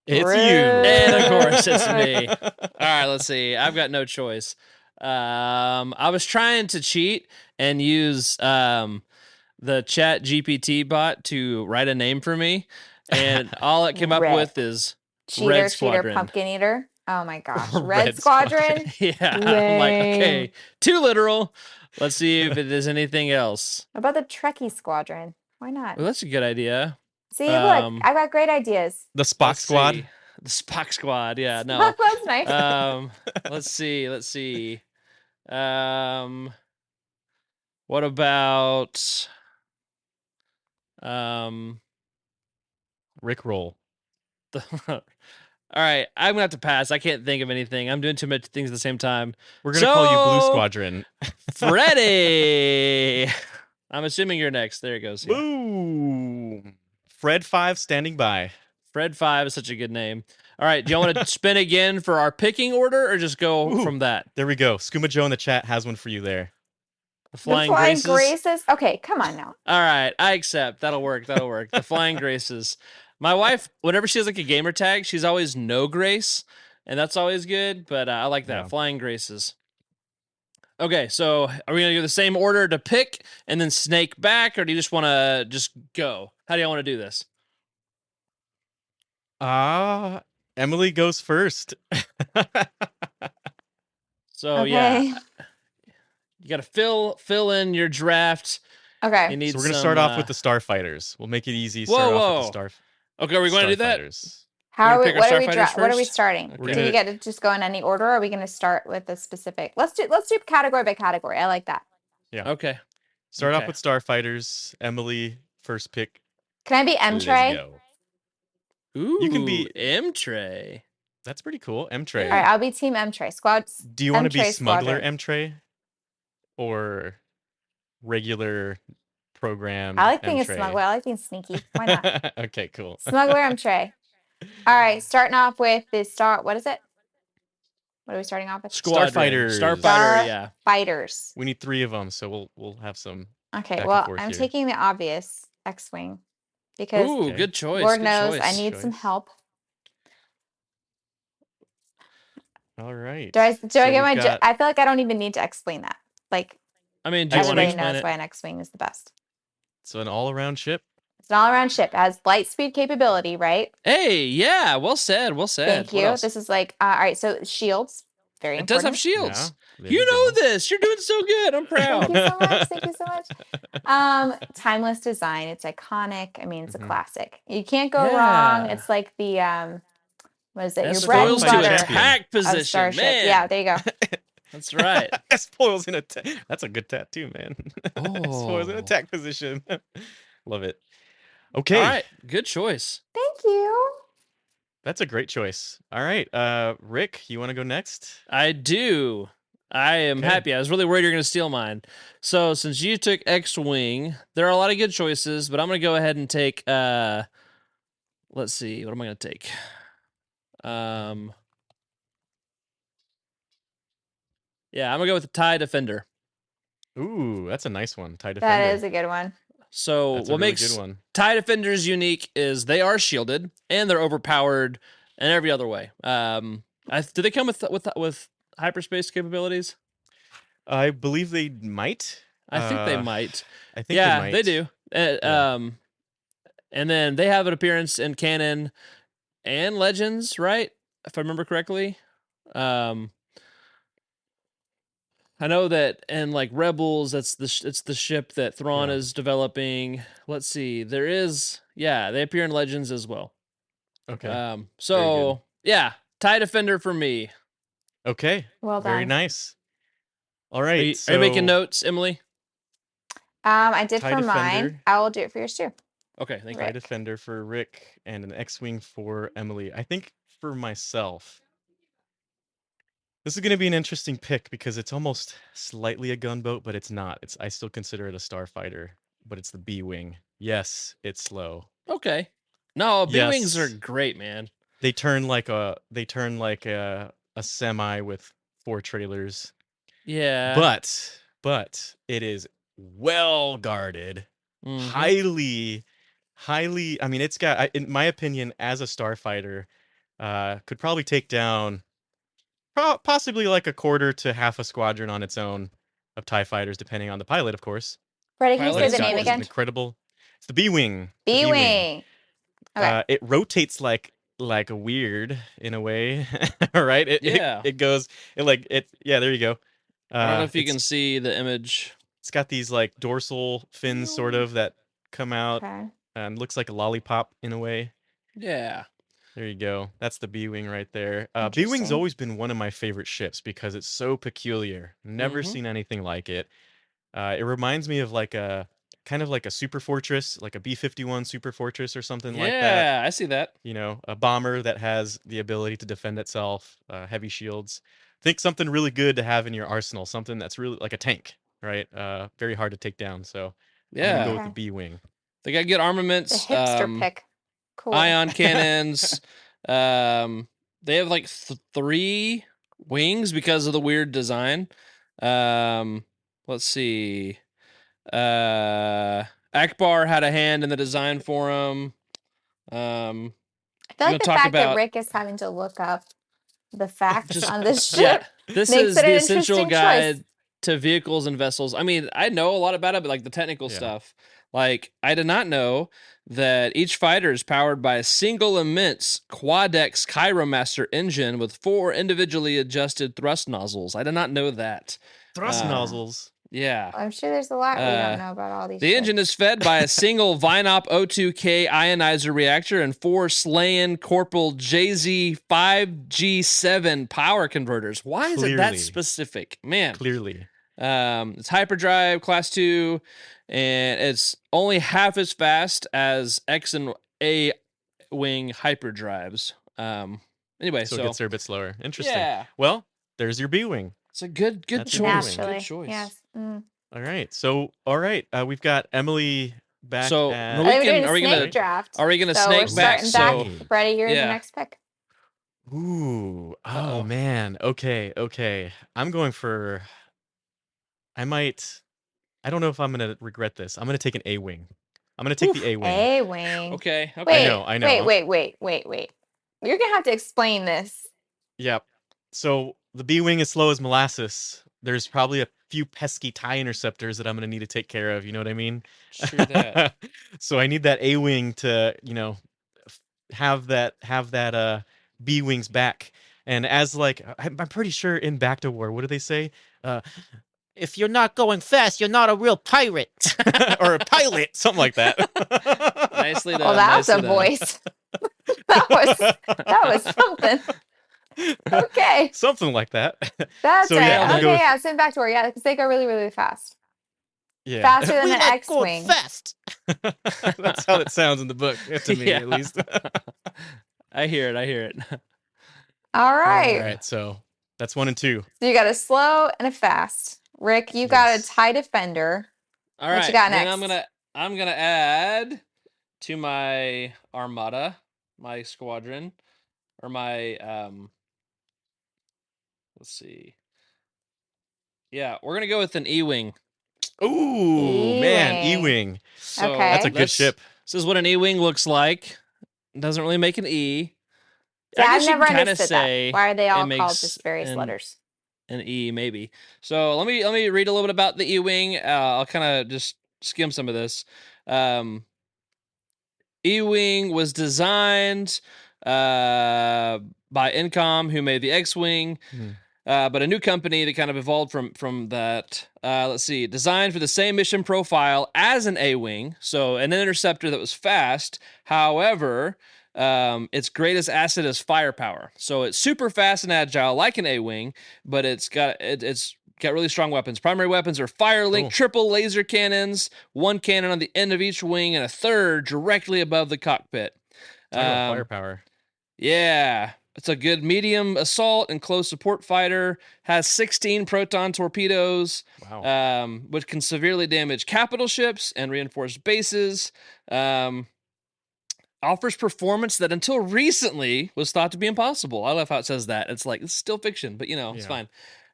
It's Rude. you. And of course it's me. All right, let's see. I've got no choice. I was trying to cheat and use the Chat GPT bot to write a name for me, and all it came up Red. with is Cheater, Red cheater, Squadron. pumpkin eater. Oh my gosh. Red Red Squadron? Yeah, I'm like, Lame. okay, too literal. Let's see if it is anything else. What about the Trekkie Squadron? Why not? Well, that's a good idea. See, look, um, I've got great ideas. The Spock Let's Squad. see. The Spock Squad. Yeah, no. That's nice. Let's see. What about Rick Roll. all right, I'm gonna have to pass. I can't think of anything. I'm doing too much things at the same time. We're gonna call you Blue So- Squadron. Freddie. I'm assuming you're next. There it goes. Yeah. Boom. Fred 5 standing by. Fred 5 is such a good name. All right, do you want to spin again for our picking order or just go Ooh. from that? There we go. Skooma Joe in the chat has one for you there. The The Flying, Flying Graces? Graces? Okay, come on now. All right, I accept. That'll work. The Flying Graces. My wife, whenever she has like a gamer tag, she's always No Grace, and that's always good, but I like that. Yeah. Flying Graces. Okay, so are we going to do the same order to pick and then snake back, or do you just want to just go? How do y'all want to do this? Emily goes first. So yeah, Okay. you got to fill in your draft. You Okay. need So we're gonna some, start off with the Starfighters. We'll make it easy. Whoa, Start off with the whoa. Okay, are we going to do that? Starfighters. How We're are gonna we? pick our What are we? starfighters What are we first? starting? We're Do we gonna- get to just go in any order? Or are we going to start with a specific? Let's do category by category. I like that. Okay. Start off Okay. with Starfighters. Emily, first pick. Can I be M Let's Tray? go. Ooh, You can be- M Tray. That's pretty cool. M Tray. All right, I'll be Team M Tray. Squads. Do you want to be M-Tray Smuggler Squadron. M Tray or regular program? I like being a M-Tray? smuggler. I like being sneaky. Why not? Okay, cool. Smuggler M Tray. All right, starting off with the star. What is it? What are we starting off with? Squadron. Starfighters. Starfighter, yeah. Fighters. We need 3 of them, so we'll have some. Okay, Back and well, forth I'm here. taking the obvious X-wing because Ooh, Okay. good choice. Lord good knows I choice. need some Choice. help. All right. Do I So get my? we've got- I feel like I don't even need to explain that. Like I mean, do you want to everybody explain knows it? why an X-wing is the best. So an all-around ship. It's an all-around ship. It has light speed capability, right? Hey, yeah, well said. Well said. Thank What you. else? This is like all right. So shields, very It does important. have shields. Yeah, there You you know go. this. You're doing so good. I'm proud. Thank you so much. Thank you so much. Timeless design. It's iconic. I mean, it's Mhm. a classic. You can't go wrong. Yeah. It's like the what is it? Your That bread and spoils to Starfighter butter champion. attack of position, Starship. man. Yeah, there you go. That's right. Spoils in attack. That's a good tattoo, man. Spoils in Oh. attack position. Love it. Okay. All right, good choice. Thank you. That's a great choice. All right. Rick, you want to go next? I do. I am Okay. happy. I was really worried you're going to steal mine. So since you took X-wing, there are a lot of good choices, but I'm going to go ahead and take. Let's see. What am I going to take? Yeah, I'm gonna go with the TIE Defender. Ooh, that's a nice one. TIE Defender. That is a good one. So That's a what really makes good one. TIE Defenders unique is they are shielded and they're overpowered in every other way. Do they come with hyperspace capabilities? I believe they might. I think they Uh, might. I think Yeah, they they might. do. Yeah. And then they have an appearance in canon and Legends, right? If I remember correctly. I know that in like Rebels, it's the ship that Thrawn Yeah. is developing. Let's see, they appear in Legends as well. Okay. So yeah, TIE Defender for me. Okay. Well Very done. nice. All Are right. you making so notes, Emily? I did TIE for mine. Defender. I will do it for yours too. Okay, thank you. TIE Rick. Defender for Rick and an X-Wing for Emily. I think for myself, this is going to be an interesting pick because it's almost slightly a gunboat, but it's not. I still consider it a starfighter, but it's the B-Wing. Yes, it's slow. Okay. No, B-Wings are Yes. great, man. They turn like a semi with 4 trailers. Yeah. But it is well guarded. Mhm. Highly, I mean, it's got, in my opinion, as a starfighter, could probably take down possibly like a quarter to half a squadron on its own of TIE fighters, depending on the pilot, of course. Freddie, can you Pilot say But the it's name got an again? incredible. It's the B-Wing. It's the B-Wing. Okay. It rotates like a weird in a way, right? Yeah. It goes yeah. There you go. I don't know if you it's- can see the image. It's got these like dorsal fins, sort of, that come out Okay. and looks like a lollipop in a way. Yeah. There you go. That's the B-Wing right there. B-Wing's Interesting. always been one of my favorite ships because it's so peculiar. Never Mhm. seen anything like it. It reminds me of like a kind of like a super fortress, like a B-51 super fortress or something like that. Yeah, I see that. You know, a bomber that has the ability to defend itself, heavy shields. Think something really good to have in your arsenal, something that's really like a tank, right? Very hard to take down. So I'm gonna Yeah. go with Okay. the B-Wing. They got good The armaments. hipster pick. Cool. Ion cannons. They have like 3 wings because of the weird design. Let's see. Akbar had a hand in the design for him. I feel you like wanna the talk fact that about- Rick is having to look up the facts Just- on this ship Yeah, this makes is it the an essential interesting guide. choice. to vehicles and vessels. I mean, I know a lot about it, but like the technical Yeah. stuff, like I did not know that each fighter is powered by a single immense Quadex Chiromaster engine with 4 individually adjusted thrust nozzles. I did not know that. Thrust Uh, nozzles. Yeah. I'm sure there's a lot we Uh, don't know about all these. The engine is fed by a single Vinop O2K ionizer reactor and 4 Slayan Corporal JZ5G7 power converters. Why is it that Clearly. specific? Man. Clearly. It's hyperdrive class 2, and it's only half as fast as X and A wing hyperdrives. Anyway, So so it gets there a bit slower. Interesting. yeah, Well, there's your B wing. it's a good That's choice. amazing. naturally. Good choice. Yes. Mm. All right. So, all right. We've got Emily back. So, at... no, Are we can- doing are we snake gonna- draft? Are we gonna So snake we're back? starting So back. Freddie, you're yeah. the next pick. Ooh. Oh, Uh-oh. man. Okay. I'm going for... I don't know if I'm going to regret this. I'm going to take an A wing. I'm going to take the A wing. A wing. Okay. Wait, I know. Wait. You're gonna have to explain this. Yep. So the B wing is slow as molasses. There's probably a few pesky tie interceptors that I'm going to need to take care of. You know what I mean? True that. So I need that A wing to, have that B wing's back. And as I'm pretty sure in Back to War, what do they say? If you're not going fast, you're not a real pirate or a pilot, something like that. Nicely done. Oh, that was nicely a done. voice. that was something. Okay, Something like that. that's So, right. yeah, I'm gonna Okay, go with- yeah, send back to her. Yeah, because they go really, really fast. Yeah. Faster than We an like going X-wing. fast. That's how it sounds in the book, to me Yeah. at least. I hear it. All right. All right, so that's 1 and 2. So you got a slow and a fast. Rick, you got a Yes. TIE Defender. All What right. you got then next? I'm gonna add to my armada, my squadron, or my let's see. Yeah, we're gonna go with an E-wing. Ooh, man, E-wing. E-wing. So Okay. That's a good ship. This is what an E-wing looks like. It doesn't really make an E. See, I I've guess you never can kinda understood say that. Why are they all it called makes just various an- letters? An E, maybe. So let me read a little bit about the E-wing. I'll kind of just skim some of this. E-wing was designed by Incom, who made the X-wing. Mhm. But a new company that kind of evolved from that. Let's see, designed for the same mission profile as an A-wing, so an interceptor that was fast. However, its greatest asset is firepower. So it's super fast and agile, like an A-wing, but it's got really strong weapons. Primary weapons are Firelink Cool. triple laser cannons, 1 cannon on the end of each wing, and a third directly above the cockpit. Talk about Um, firepower. Yeah. It's a good medium assault and close support fighter. Has 16 proton torpedoes, Wow. which can severely damage capital ships and reinforce bases. Offers performance that until recently was thought to be impossible. I love how it says that. It's like, it's still fiction, but it's Yeah.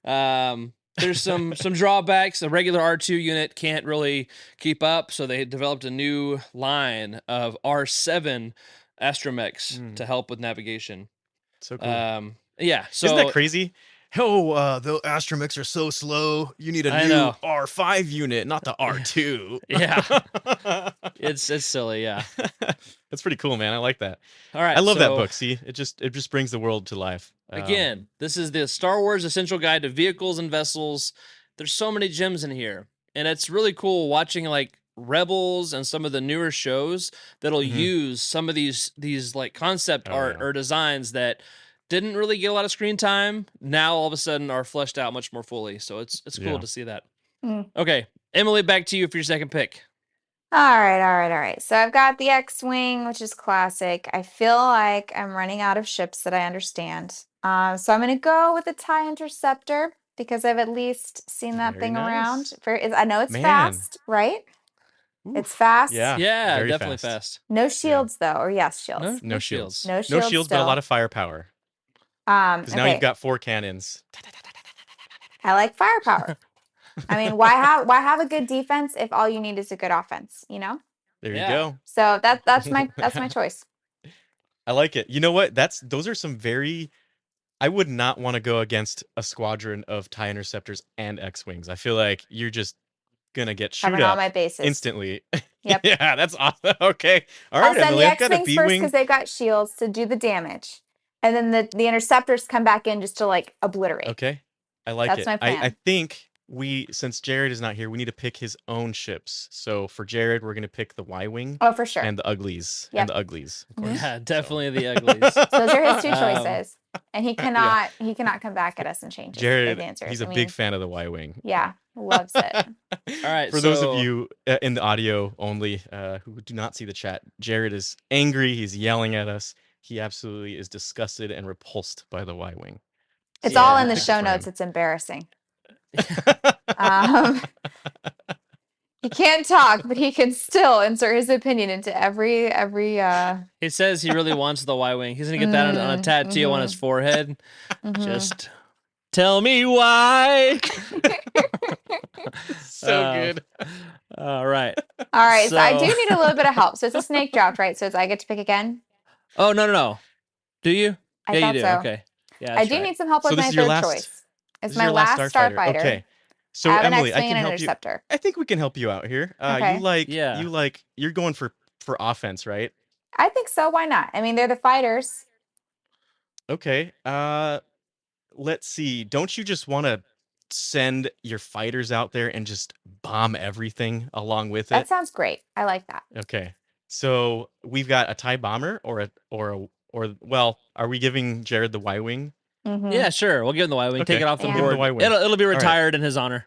fine. There's some drawbacks. A regular R2 unit can't really keep up, so they developed a new line of R7 astromechs to help with navigation. So cool. Yeah. So Isn't that crazy? Oh, the astromechs are so slow. You need a I new know. R5 unit, not the R2. Yeah. it's silly. Yeah. That's pretty cool, man. I like that. All right. I love that so, book. See, it just brings the world to life. Again, this is the Star Wars Essential Guide to Vehicles and Vessels. There's so many gems in here, and it's really cool watching like Rebels and some of the newer shows that'll Mhm. use some of these like concept Oh, art yeah. or designs that didn't really get a lot of screen time. Now all of a sudden are fleshed out much more fully. So it's cool Yeah. to see that. Mm. Okay, Emily, back to you for your second pick. All right. So I've got the X-wing, which is classic. I feel like I'm running out of ships that I understand. So I'm going to go with the TIE Interceptor because I've at least seen that Very thing around. nice. I know it's Man. fast, right? It's fast. Yeah. Yeah, very definitely fast. fast. No shields though, or yes, shields. No shields. No No shields shields, but a still. lot of firepower. Because now Okay. you've got 4 cannons. I like firepower. I mean, why have a good defense if all you need is a good offense, you know? There Yeah. you go. So that's my choice. I like it. You know what? Those are some very I would not want to go against a squadron of TIE interceptors and X-wings. I feel like you're just gonna get shoot Covering all up my bases. instantly. Yep. Yeah, that's awesome. Okay, all I'll right, send Emily. the I've got a X-wings first B-wing. because they've got shields to do the damage, and then the interceptors come back in just to like obliterate. Okay, I like That's it. my I plan. think since Jared is not here, we need to pick his own ships. So for Jared, we're gonna pick the Y-wing Oh, for sure. and the Uglies Yep. and the Uglies. Of course. Yeah, So- definitely the uglies. So those are his two Um, choices, and he cannot come back at us and change Jared, his answers. he's a I mean, big fan of the Y-wing. Yeah, loves it. All right, For those of so- you in the audio only who do not see the chat, Jared is angry. He's yelling at us. He absolutely is disgusted and repulsed by the Y-wing. It's So all we in the picked it show for notes. him. It's embarrassing. He can't talk, but he can still insert his opinion into every. He says he really wants the Y-wing. He's gonna get that on a tattoo on his forehead. Mhm. Just tell me why. So good. All right. All right, so I do So- need a little bit of help. So it's a snake draft, right? So I get to pick again. Oh no. Do you? I yeah, thought you do. so. Okay. Yeah. I that's do right. need some help So with this my is your third last- choice. This It's is my your last starfighter. Okay. So I have Emily, an I X-wing can and an help you. interceptor. I think we can help you out here. Okay. You like you're going for offense, right? I think so. Why not? I mean, they're the fighters. Okay. Let's see. Don't you just want to send your fighters out there and just bomb everything along with That it? sounds great. I like that. Okay. So we've got a TIE bomber or well, are we giving Jared the Y-wing? Mhm. Yeah, sure. We'll give him the Y-wing. Take Okay, it off the we'll give him the board. Y-wing. It'll be right. retired in his honor.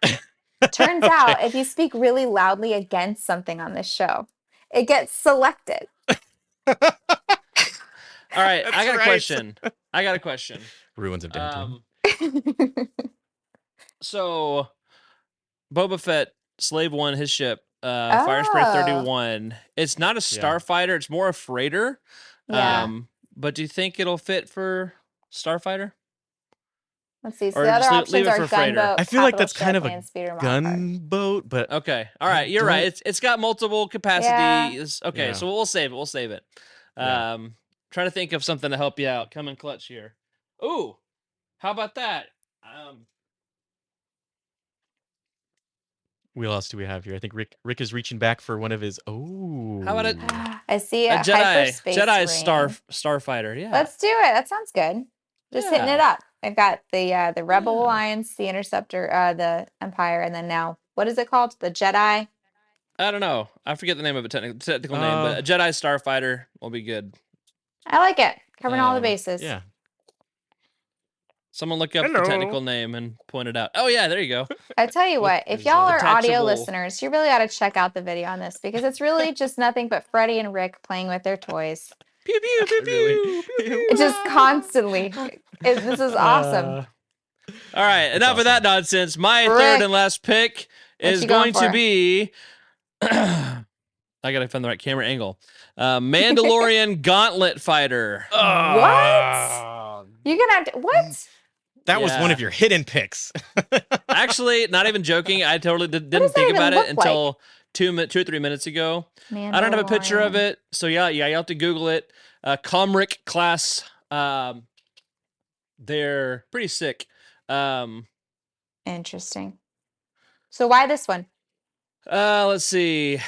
Turns out, if you speak really loudly against something on this show, it gets selected. All right. That's I got a right. question. Ruins of Dantooine. So Boba Fett, Slave One, his ship, Fire Spray Oh. 31. It's not a starfighter, it's more a freighter. Yeah. But do you think it'll fit for starfighter? Let's see. So Or the other just options leave it are for freighter. gunboat, I feel like capital that's kind ship, of a land speeder, mod card. Gunboat, but Okay. All I right. You're right. don't- It's got multiple capacity. Yeah. Okay. Yeah. So we'll save it. Yeah. Trying to think of something to help you out. Come in clutch here. Ooh. How about that? what else do we have here? I think Rick is reaching back for one of his. Oh, How about it? I see A a hyperspace Jedi ring. starfighter. Yeah. Let's do it. That sounds good. Just hitting Yeah. it up. I've got the Rebel Yeah. Alliance, the Interceptor, the Empire, and then now what is it called? The Jedi. I don't know. I forget the name of a technical name, but a Jedi starfighter will be good. I like it. Covering all the Um, bases. yeah. Someone look up Hello. the technical name and point it out. Oh yeah, there you go. I tell you what, if y'all are audio Detachable. listeners, you really ought to check out the video on this because it's really just nothing but Freddie and Rick playing with their toys. Pew pew pew Really? pew. It just constantly. This is awesome. All right, enough of that nonsense. My Rick, third and last pick is you going going to for? be. I gotta find the right camera angle. Mandalorian Gauntlet Fighter. What? You're gonna have to, what? That was one Yeah. of your hidden picks. Actually, not even joking. I totally didn't does that think even about look it until 2 or 3 minutes ago. I don't have a picture of Mandalorian. it, so yeah, you have to Google it. Comric class. They're pretty sick. Interesting. So why this one? Let's see.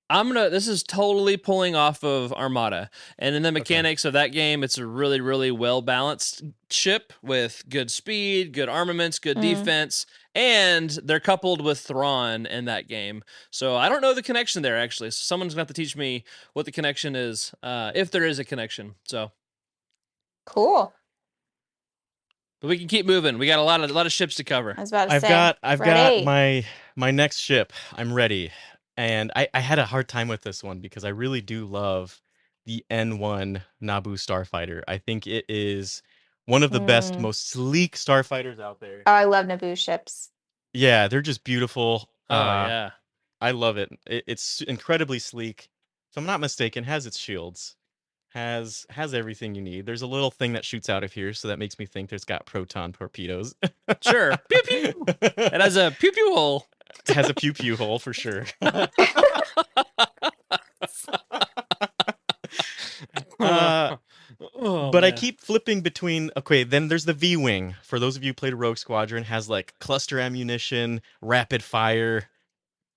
This is totally pulling off of Armada. And in the mechanics of that game, it's a really, really well balanced ship with good speed, good armaments, good defense, and they're coupled with Thrawn in that game. So I don't know the connection there actually. So someone's gonna have to teach me what the connection is, if there is a connection. So Cool. but we can keep moving. We got a lot of ships to cover. I was about to I've say. got ready. my next ship. I'm ready. And I had a hard time with this one because I really do love the N1 Naboo starfighter. I think it is one of the best, most sleek starfighters out there. Oh, I love Naboo ships. Yeah, they're just beautiful. Oh yeah. I love it. It's incredibly sleek. If I'm not mistaken, has its shields, has everything you need. There's a little thing that shoots out of here, so that makes me think there's got proton torpedoes. Sure. Pew pew. It has a pew pew hole. It has a pew pew hole for sure. Oh, But I man. keep flipping between. Okay, then there's the V-wing. For those of you who played Rogue Squadron, has like cluster ammunition, rapid fire.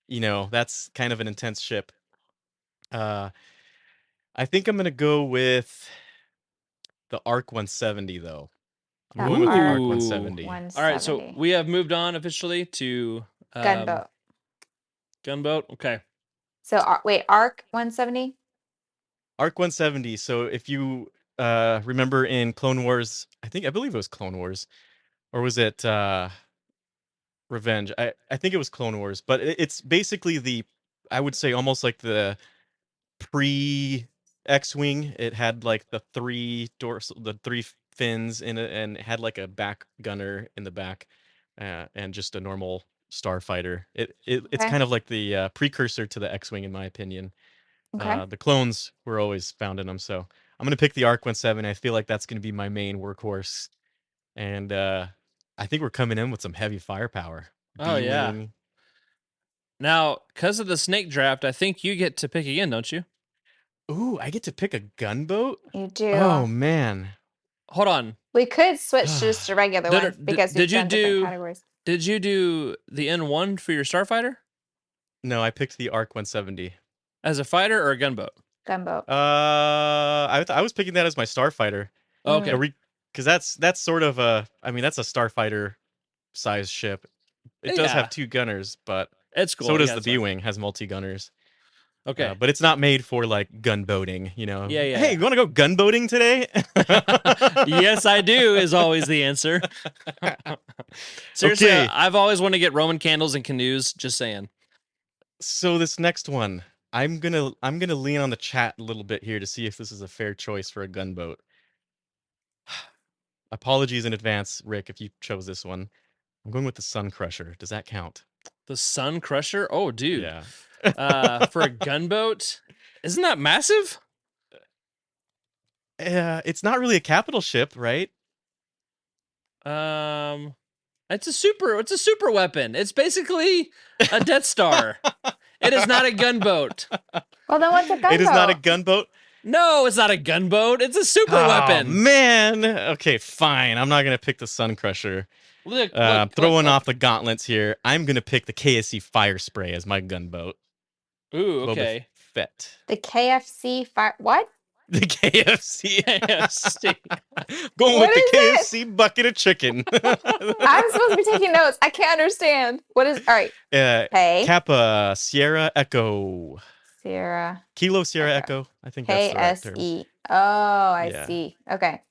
That's kind of an intense ship. Uh, I think I'm gonna go with the ARC 170 though. I'm The going with the ARC Ooh. 170. All right, so 170. we have moved on officially to Gunboat. gunboat. Okay. So wait, ARC 170? ARC 170. So if you remember in Clone Wars, I believe it was Clone Wars, or was it Revenge? I think it was Clone Wars, but it's basically I would say almost like the pre X-wing. It had like the three fins in it, and it had like a back gunner in the back, and just a normal starfighter. It's Okay. kind of like the precursor to the X-wing, in my opinion. Okay. The clones were always found in them, so I'm gonna pick the ARC 170. I feel like that's gonna be my main workhorse, and I think we're coming in with some heavy firepower. Oh, yeah. B-wing. Now, because of the snake draft, I think you get to pick again, don't you? Ooh, I get to pick a gunboat. You do. Oh man. Hold on. We could switch just to regular ones because we've done different categories. Did you do the N1 for your starfighter No, I picked the ARC 170. as a fighter or a gunboat? Gunboat. I was picking that as my starfighter. Okay. Because that's sort of that's a starfighter size ship. It does Yeah. have two gunners, but It's cool. so does Yeah, the that's fine. B-wing, has multi-gunners. Okay. But it's not made for like gunboating, Yeah. Hey, you want to go gunboating today? Yes, I do is always the answer. Seriously, Okay. I've always wanted to get Roman candles and canoes. Just saying. So this next one, I'm gonna lean on the chat a little bit here to see if this is a fair choice for a gunboat. Apologies in advance, Rick, if you chose this one. I'm going with the Sun Crusher. Does that count? The Sun Crusher. Oh, dude. Yeah. For a gunboat, isn't that massive? It's not really a capital ship, right? It's a super weapon. It's basically a Death Star. It is not a gunboat. Well, then what's a gunboat? It is not a gunboat. No, it's not a gunboat. It's a super weapon. Man. Okay, fine. I'm not gonna pick the Sun Crusher. Look, Throwing off the gauntlets here. I'm gonna pick the KSC Fire Spray as my gunboat. Ooh, Boba okay. Fett. The KFC fire. What? The KFC. KFC. Going What with the is KFC bucket of chicken. I'm supposed to be taking notes. I can't understand. What is? All right. Hey. Kappa Sierra Echo. Sierra. Kilo Sierra Echo. I think that's the right term. KSE. Oh, I Yeah. see. Okay.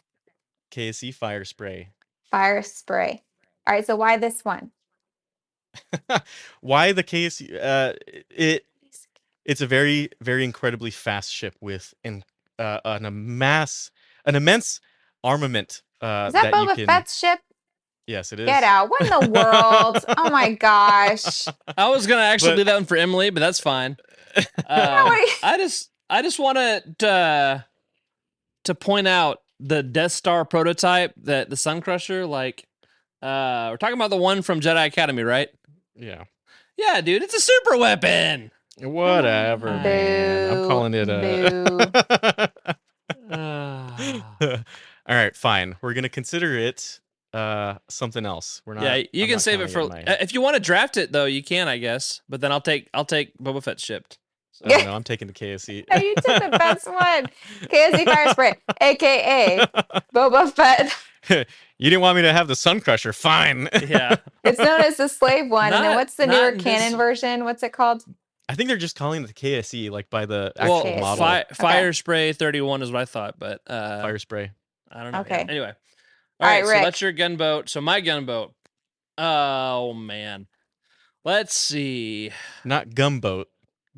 KSC Fire Spray. Fire spray. All right. So why this one? Why the KSC? It's a very, very incredibly fast ship with an immense armament. Is that Boba Fett's ship? Yes, it is. Get out. What in the world? Oh my gosh. I was gonna actually leave that one for Emily, but that's fine. I just wanted to point out the Death Star prototype, that the Sun Crusher. Like, we're talking about the one from Jedi Academy, right? Yeah. Yeah, dude, it's a super weapon. Whatever, man. I'm calling it a. All right, fine. We're gonna consider it something else. We're not. Yeah, you I'm can not save it counting for if you want to draft it though. You can, I guess. But then I'll take Boba Fett shipped. Oh, no, I'm taking the KSC. No, you took the best one. KSC Fire Spray, aka Boba Fett. You didn't want me to have the Sun Crusher. Fine. Yeah. It's known as the slave one. And then what's the newer not canon this- version? What's it called? I think they're just calling it the KSE, like by the actual KSE. model. Fire Spray 31 is what I thought, but Fire Spray. I don't know. Okay. Yeah. Anyway. All right, So Rick. that's your gunboat. So my gunboat. Oh man. Let's see. Not gumboat.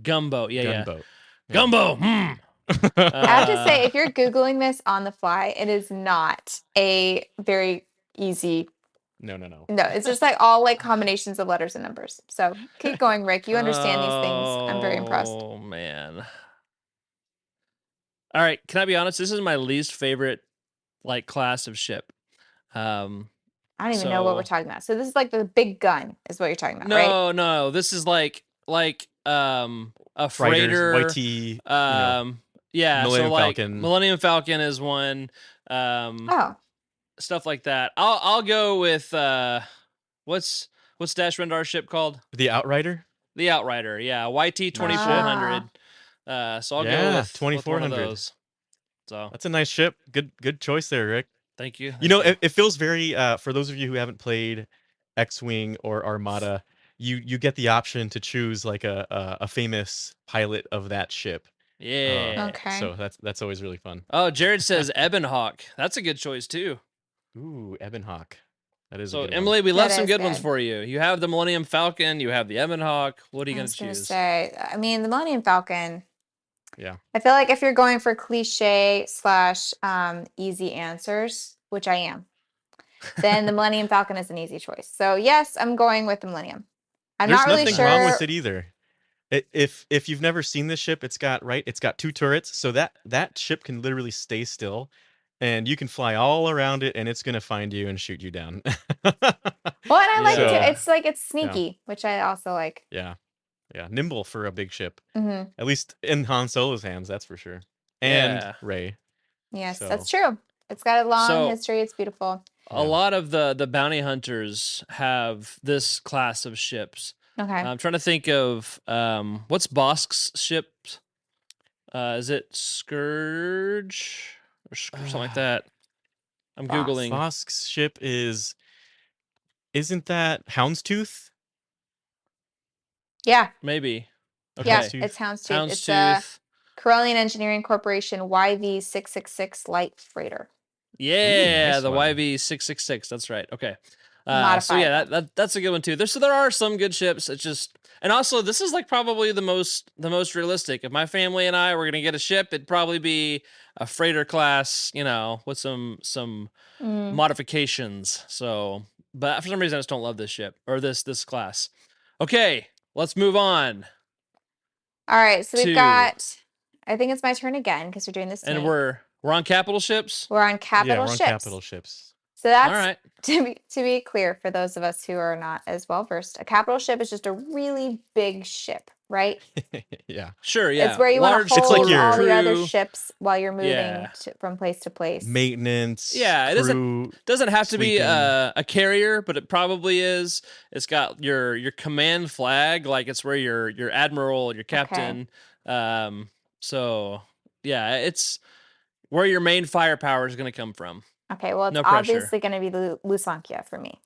Gunboat. Yeah, Gunboat. yeah. Gumbo. I have to say, if you're Googling this on the fly, it is not a very easy. No. No, it's just like all like combinations of letters and numbers. So keep going, Rick. You understand these things. I'm very impressed. Oh man. All right, can I be honest? This is my least favorite like class of ship. I don't even know what we're talking about. So this is like the big gun, is what you're talking about, right? No. This is like a freighter. Fighters, YT. Yeah, so Millennium like Falcon. Millennium Falcon is one. Oh, Stuff like that. I'll go with what's Dash Rendar's ship called? The Outrider. The Outrider. Yeah, YT Nice ship. 2400. So I'll go Yeah, with one of 2400. those. So That's a nice ship. Good choice there, Rick. thank you. You know, it feels very for those of you who haven't played X-Wing or Armada, you get the option to choose like a famous pilot of that ship. Yeah. okay. So that's always really fun. Oh, Jared says Ebonhawk. That's a good choice too. Ooh, Ebonhawk. That is a So good Emily, one. we left That some is good ones good. for you. You have the Millennium Falcon. You have the Ebonhawk. What are you I gonna was gonna choose? say, I mean, the Millennium Falcon. Yeah. I feel like if you're going for cliche slash easy answers, which I am, then the Millennium Falcon is an easy choice. So yes, I'm going with the Millennium. I'm There's not really nothing sure. wrong with it either. If you've never seen this ship, it's got 2 turrets, so that ship can literally stay still, and you can fly all around it, and it's gonna find you and shoot you down. Well, and I like Yeah. it. It's like it's sneaky, which I also like. Yeah, nimble for a big ship. Hmm At least in Han Solo's hands, that's for sure. And Yeah. Rey. Yes, So- that's true. It's got a long So- history. It's beautiful. A lot of the bounty hunters have this class of ships. Okay. I'm trying to think of what's Bosk's ship? Is it Scourge or something like that? I'm Bosk. googling. Bosk's ship isn't that Houndstooth? Yeah. Maybe. Okay. Yeah. Houndstooth. It's Houndstooth. It's Houndstooth. Corellian Engineering Corporation YV666 light freighter. Yeah, nice the one. YV666. That's right. Okay. So Modified. yeah, that's a good one too. There are some good ships. It's just, and also this is like probably the most realistic. If my family and I were gonna get a ship, it'd probably be a freighter class, you know, with some Mm. modifications. So, but for some reason I just don't love this ship or this class. Okay, let's move on. All right. So Two. we've got. I think it's my turn again because we're doing this. And team. we're on capital ships. We're on capital Yeah, we're on ships. capital ships. So that's All right. to be clear for those of us who are not as well versed. A capital ship is just a really big ship, right? Yeah. Sure. Yeah. It's where you want Large to hold like your all the other crew. ships while you're moving Yeah. from place to place. Maintenance. Yeah, it doesn't- crew. Doesn't have to be Sleeping. a carrier, but it probably is. It's got your command flag, like it's where your admiral, your captain. So yeah, it's where your main firepower is going to come from. Okay, well, it's No pressure. obviously going to be Lusankia for me.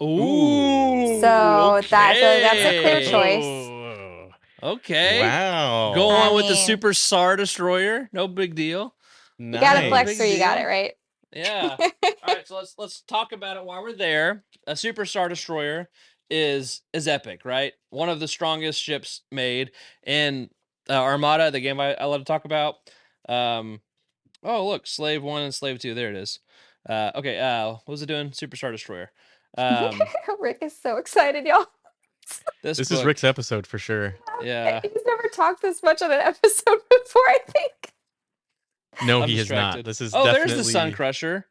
Ooh. So that's a clear okay. choice. Oh, Okay. wow. Go I on with the mean- Super Star Destroyer. No big deal. You got to Nice. flex Big or you got deal. it, right? Yeah. All right, so let's talk about it while we're there. A Super Star Destroyer is epic, right? One of the strongest ships made. And Armada, the game I love to talk about. Oh, look, Slave 1 and Slave 2. There it is. Okay, what was it doing? Super Star Destroyer. Rick is so excited, y'all. This is book, Rick's episode for sure. Yeah. He's never talked this much on an episode before, I think. No, I'm he has distracted. not. This is Oh, definitely... there's the Sun Crusher.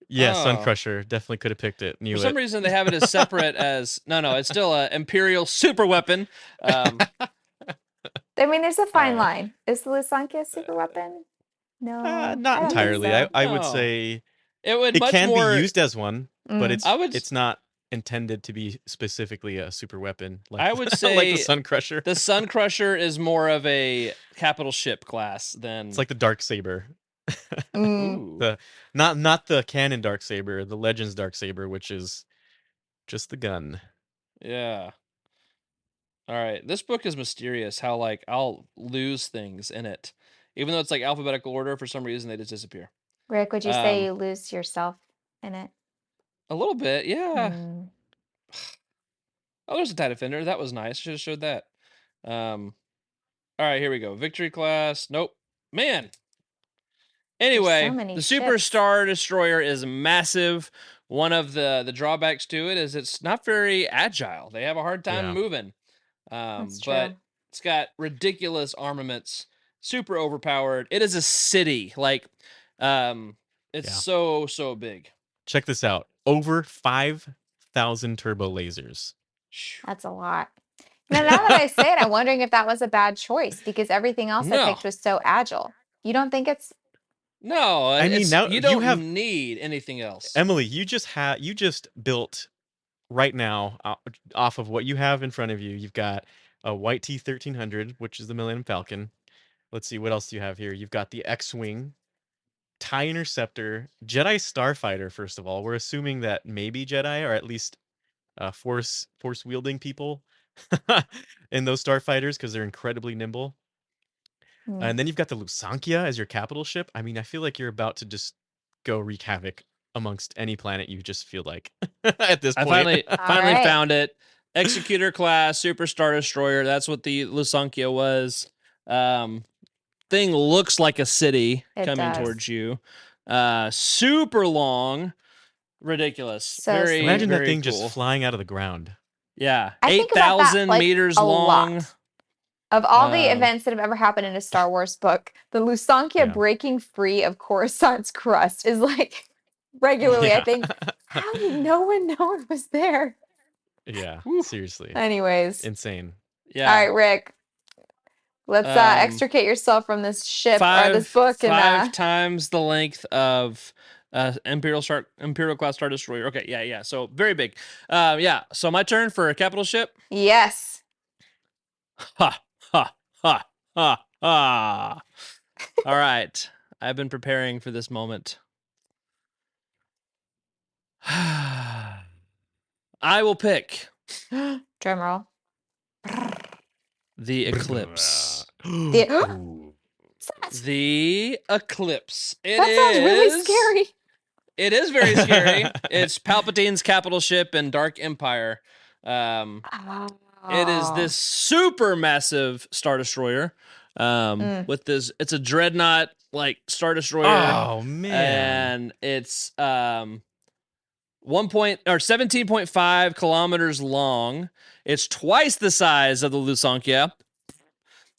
Yeah, Sun Oh. Crusher. Definitely could have picked it. Knew For it. some reason, they have it as separate as... No, it's still an Imperial super weapon. I mean, there's a fine Alright. line. Is the Lusankia a super weapon? No. I Not don't think entirely. so. I would No. say It would it much can more... be used as one, but Mm. it's not intended to be specifically a super weapon. Like, I would like say the Sun Crusher. The Sun Crusher is more of a capital ship class than... It's like the Dark Saber. Mm. Ooh. The not the canon Dark Saber, the Legends Dark Saber, which is just the gun. Yeah. All right. This book is mysterious how, like, I'll lose things in it. Even though it's, like, alphabetical order, for some reason they just disappear. Rick, would you say Um, you lose yourself in it? A little bit, yeah. Mm. Oh, there's a TIE Defender. That was nice. Should have showed that. All right, here we go. Victory class. Nope. Man. Anyway, many the Super ships. Star Destroyer is massive. One of the drawbacks to it is it's not very agile. They have a hard time Yeah. moving. That's But true. it's got ridiculous armaments, super overpowered. It is a city. Like, it's Yeah. so big. Check this out. Over 5,000 turbo lasers. That's a lot. Now that I say it, I'm wondering if that was a bad choice because everything else I No. picked was so agile. You don't think it's No, I mean, now you you don't have need anything else. Emily. You just built right now off of what you have in front of you. You've got a White T 1300, which is the Millennium Falcon. Let's see what else do you have here. You've got the X-wing, TIE Interceptor, Jedi Starfighter. First of all, we're assuming that maybe Jedi or at least force wielding people in those starfighters because they're incredibly nimble. Hmm. And then you've got the Lusankia as your capital ship. I mean, I feel like you're about to just go wreak havoc amongst any planet you just feel like at this I point. finally right. found it. Executor class Super Star Destroyer. That's what the Lusankia was. Thing looks like a city It coming does. towards you. Super long, ridiculous. So Very, sweet. Imagine that very thing cool. just flying out of the ground. Yeah, I think about that 8,000 like meters a long. lot. Of all the Um, events that have ever happened in a Star Wars book, the Lusankia Yeah. breaking free of Coruscant's crust is like regularly, I Yeah. think, how did no one know it was there? Yeah, Whew. seriously. Anyways. Insane. Yeah. All right, Rick. Let's extricate yourself from this ship or this book five and times the length of Imperial class Star Destroyer. Okay, yeah. So very big. Yeah. So my turn for a capital ship. yes. Ha ha ha ha ha. All right. I've been preparing for this moment. I will pick Drum roll. the Eclipse. Ooh. The Eclipse. It That sounds really is- scary. It is very scary. It's Palpatine's capital ship in Dark Empire. It is this super massive Star Destroyer. With this, it's a dreadnought like Star Destroyer. Oh man. And it's 17.5 kilometers long. It's twice the size of the Lusankia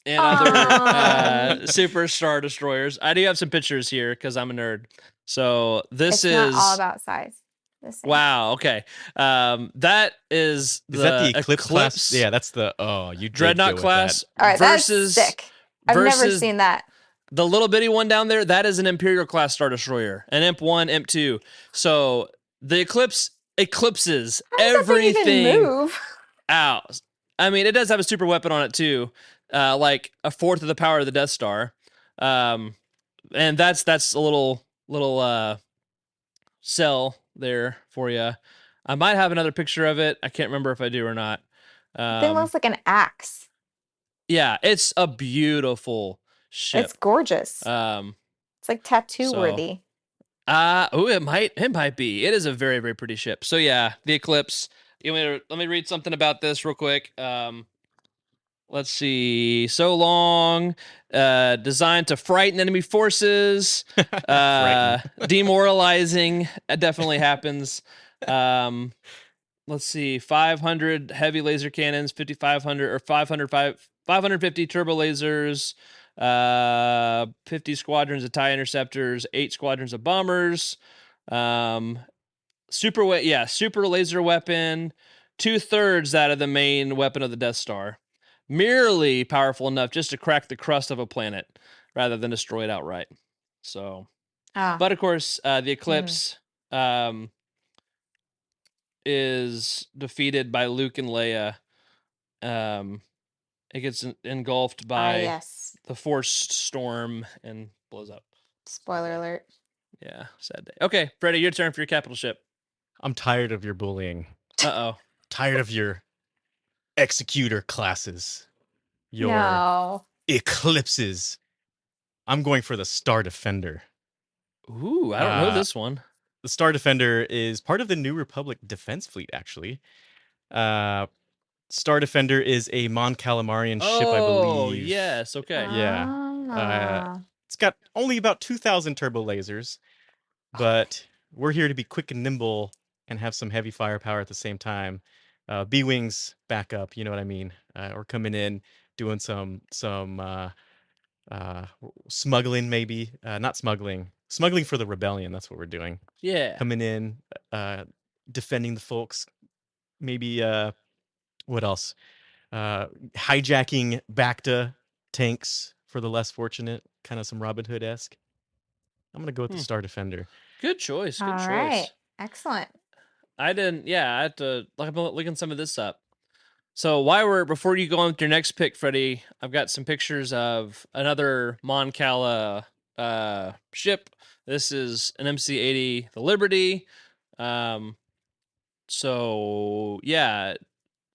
and other super Star Destroyers. I do have some pictures here because I'm a nerd. So this It's is not all about size. The same. wow. Okay, that is that the Eclipse class? Yeah, that's the you did Dreadnought go with class All right, versus that's sick. I've never versus seen that. the little bitty one down there. That is an Imperial class Star Destroyer, an Imp 1, Imp 2. So the Eclipse eclipses How does that thing everything even move? out. I mean, it does have a super weapon on it too, like a fourth of the power of the Death Star, and that's a little cell there for you. I might have another picture of it. I can't remember if I do or not. The thing looks like an axe. Yeah, it's a beautiful ship. It's gorgeous. It's like tattoo so- worthy. It might be. It is a very, very pretty ship. So yeah, the Eclipse. Let me read something about this real quick. Let's see. So long, designed to frighten enemy forces, demoralizing. It definitely happens. Let's see. 500 heavy laser cannons, 5,500 or 550 turbo lasers, 50 squadrons of TIE interceptors, 8 squadrons of bombers, super laser weapon, 2/3 that of the main weapon of the Death Star. Merely powerful enough just to crack the crust of a planet rather than destroy it outright. So, but of course, the Eclipse is defeated by Luke and Leia. It gets engulfed by Yes. the Force storm and blows up. Spoiler alert. Yeah, sad day. Okay, Freddie, your turn for your capital ship. I'm tired of your bullying. Uh-oh. Tired of your executor classes. Your No. eclipses. I'm going for the Star Defender. Ooh, I don't know this one. The Star Defender is part of the New Republic Defense Fleet, actually. Star Defender is a Mon Calamarian ship, I Oh, believe. yes, okay. Yeah. It's got only about 2,000 turbo lasers, but we're here to be quick and nimble and have some heavy firepower at the same time. B-Wings back up, you know what I mean? We're coming in, doing some smuggling maybe. Not smuggling. Smuggling for the rebellion, that's what we're doing. Yeah. Coming in, defending the folks. Maybe, what else? hijacking Bacta tanks for the less fortunate, kind of some Robin Hood-esque. I'm gonna go with the Star Defender. Good choice. Good All choice. right. Excellent. I didn't. Yeah, I had to looking some of this up. So before you go on with your next pick, Freddie, I've got some pictures of another Mon Cala ship. This is an MC-80, the Liberty. So yeah,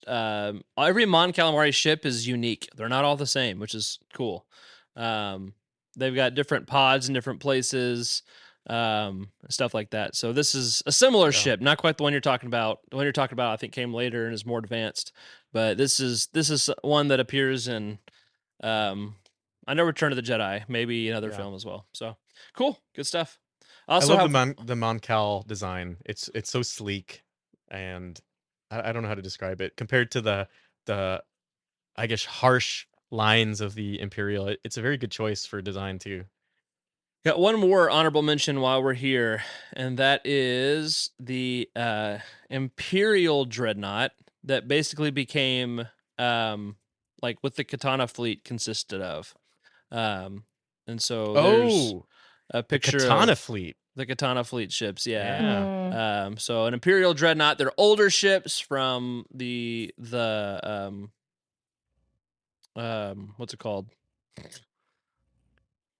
every Mon Calamari ship is unique. They're not all the same, which is cool. They've got different pods in different places, stuff like that. So this is a similar ship, not quite the one you're talking about. The one you're talking about, I think, came later and is more advanced. But this is one that appears in, I know, Return of the Jedi, maybe another film as well. So cool, good stuff. I love the Mon Cal design. It's so sleek, and I don't know how to describe it compared to the I guess harsh lines of the Imperial. It's a very good choice for design too. Got one more honorable mention while we're here, and that is the Imperial Dreadnought that basically became like what the Katana fleet consisted of. And so there's a picture the Katana of fleet. The Katana fleet ships, Yeah. So an Imperial Dreadnought, they're older ships from the what's it called?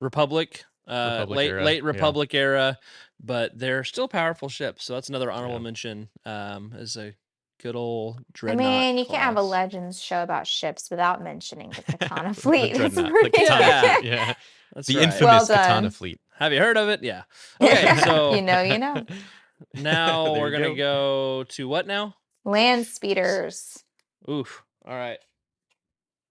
Republic. Late Republic era, but they're still powerful ships. So that's another honorable mention. As a good old Dreadnought. I mean, you can't have a class. Legends show about ships without mentioning the Katana fleet. The It's Dreadnought. pretty- The Katana Yeah. fleet. Yeah. That's The right. infamous Well done. Katana fleet. Have you heard of it? Yeah. Okay, so you know. now There we're you gonna go to what now? Land speeders, Oof. All right.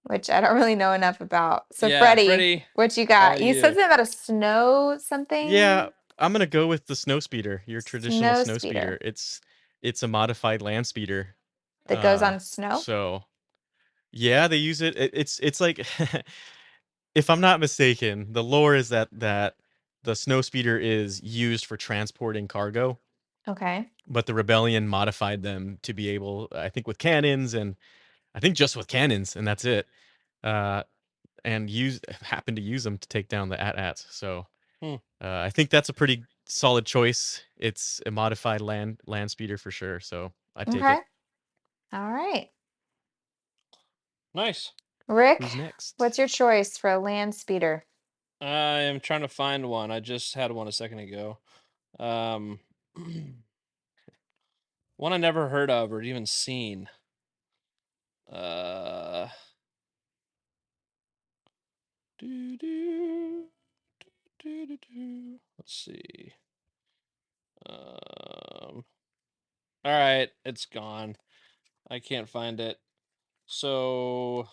which I don't really know enough about. So Yeah, Freddie, what you got? all You you. said something about a snow something. Yeah, I'm gonna go with the snow speeder. Your traditional Snow snow speeder. speeder. It's a modified land speeder. That goes on snow. So yeah, they use it. It's like if I'm not mistaken, the lore is that the snow speeder is used for transporting cargo, Okay. but the rebellion modified them to be able, I think, with cannons, and I think just with cannons, and that's it. And happened to use them to take down the AT-ATs. So I think that's a pretty solid choice. It's a modified land speeder for sure. So I take Okay. it. All right. Nice. Rick, Who's next? what's your choice for a land speeder? I am trying to find one. I just had one a second ago. One I never heard of or even seen. Let's see. All right, it's gone. I can't find it. So,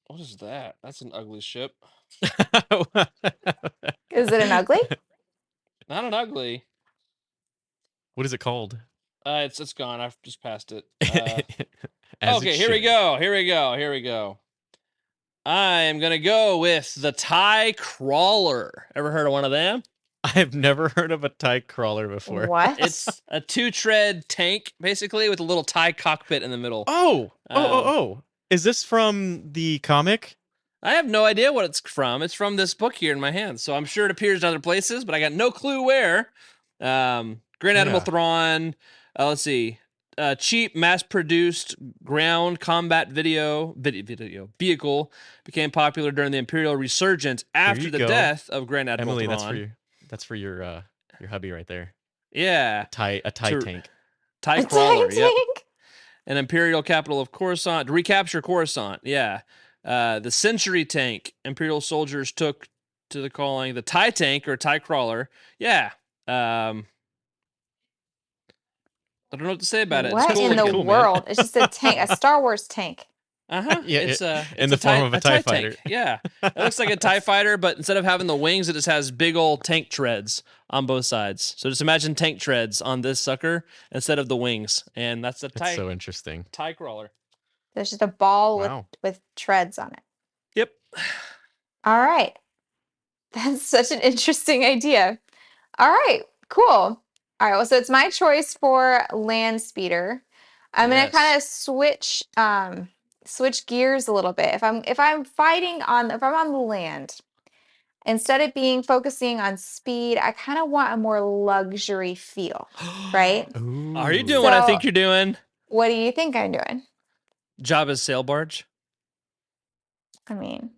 what is that? That's an ugly ship. Is it an ugly? Not an ugly. What is it called? It's gone. I've just passed it. As Okay, it here we should. go. I am gonna go with the TIE Crawler. Ever heard of one of them? I've never heard of a TIE crawler before. What? It's a 2-tread tank, basically, with a little TIE cockpit in the middle. Oh. Is this from the comic? I have no idea what it's from. It's from this book here in my hand, so I'm sure it appears in other places, but I got no clue where. Grand Admiral Thrawn. Let's see. Cheap, mass-produced ground combat video vehicle became popular during the Imperial Resurgence after the death of Grand Admiral Emily, Thrawn. that's for your hubby right there. Yeah. A TIE tank. TIE A Crawler, TIE yep. tank? An Imperial capital of Coruscant, to recapture Coruscant, yeah. The Century tank Imperial soldiers took to the calling the TIE tank or TIE Crawler. Yeah. I don't know what to say about it. What It's cool. in the cool, man. world? It's just a tank, a Star Wars tank. Uh-huh. Yeah, it's in the form of a TIE fighter. tank. Yeah. It looks like a TIE fighter, but instead of having the wings, it just has big old tank treads on both sides. So just imagine tank treads on this sucker instead of the wings. And that's a That's so interesting. TIE Crawler. There's just a ball Wow. with treads on it. Yep. All right. That's such an interesting idea. All right, cool. All right, well, so it's my choice for land speeder. I'm gonna Yes. kind of switch gears a little bit. If I'm on the land, instead of being focusing on speed, I kind of want a more luxury feel, right? Are you Ooh. doing what I think So- you're doing? What do you think I'm doing? Jabba's sail barge. I mean,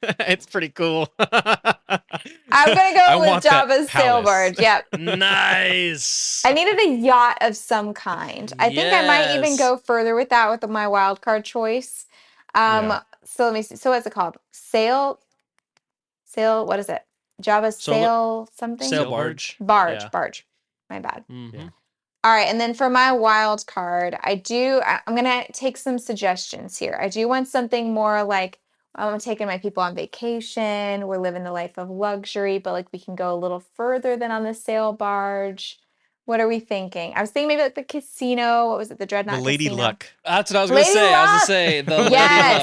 It's pretty cool. I'm gonna I go with want that Jabba's sail palace. barge. Yep. Nice. I needed a yacht of some kind. I think I might even Yes. go further with that with my wild card choice. Yeah. So let me see. So what's it called? Sail, what is it? Java's So sail something? Sail Sail barge. Barge, Yeah. barge. My bad. Mhm. Yeah. All right, and then for my wild card, I'm gonna take some suggestions here. I do want something more like I'm taking my people on vacation. We're living the life of luxury, but like we can go a little further than on the sail barge. What are we thinking? I was thinking maybe like the casino. What was it? The The Dreadnought Lady Casino. Luck. That's what I was gonna Lady say. I was gonna Luck! say the Lady Luck.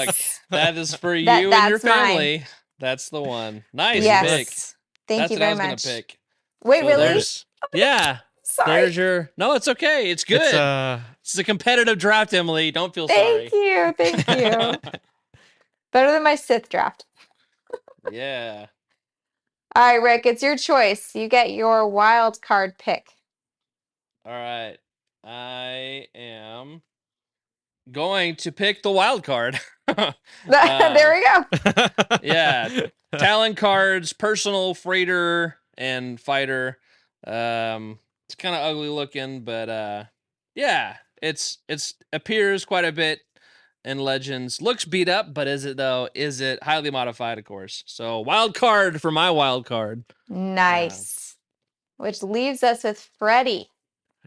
Yes. That is for you and your that's mine. family. That's the one. Nice Yes. pick. Thank That's you what I very was much. gonna pick. Wait, So really? there's- Yeah. Sorry. There's your. No, it's okay. It's good. It's It's a competitive draft, Emily. Don't feel Thank sorry. you. Thank you. Better than my Sith draft. Yeah. All right, Rick, it's your choice. You get your wild card pick. All right. I am going to pick the wild card. There we go. Yeah. Talon cards, personal freighter, and fighter. It's kind of ugly looking, but yeah, it's appears quite a bit in Legends. Looks beat up, but is it though? Is it highly modified? Of course. So wild card for my wild card. Nice. Which leaves us with Freddie.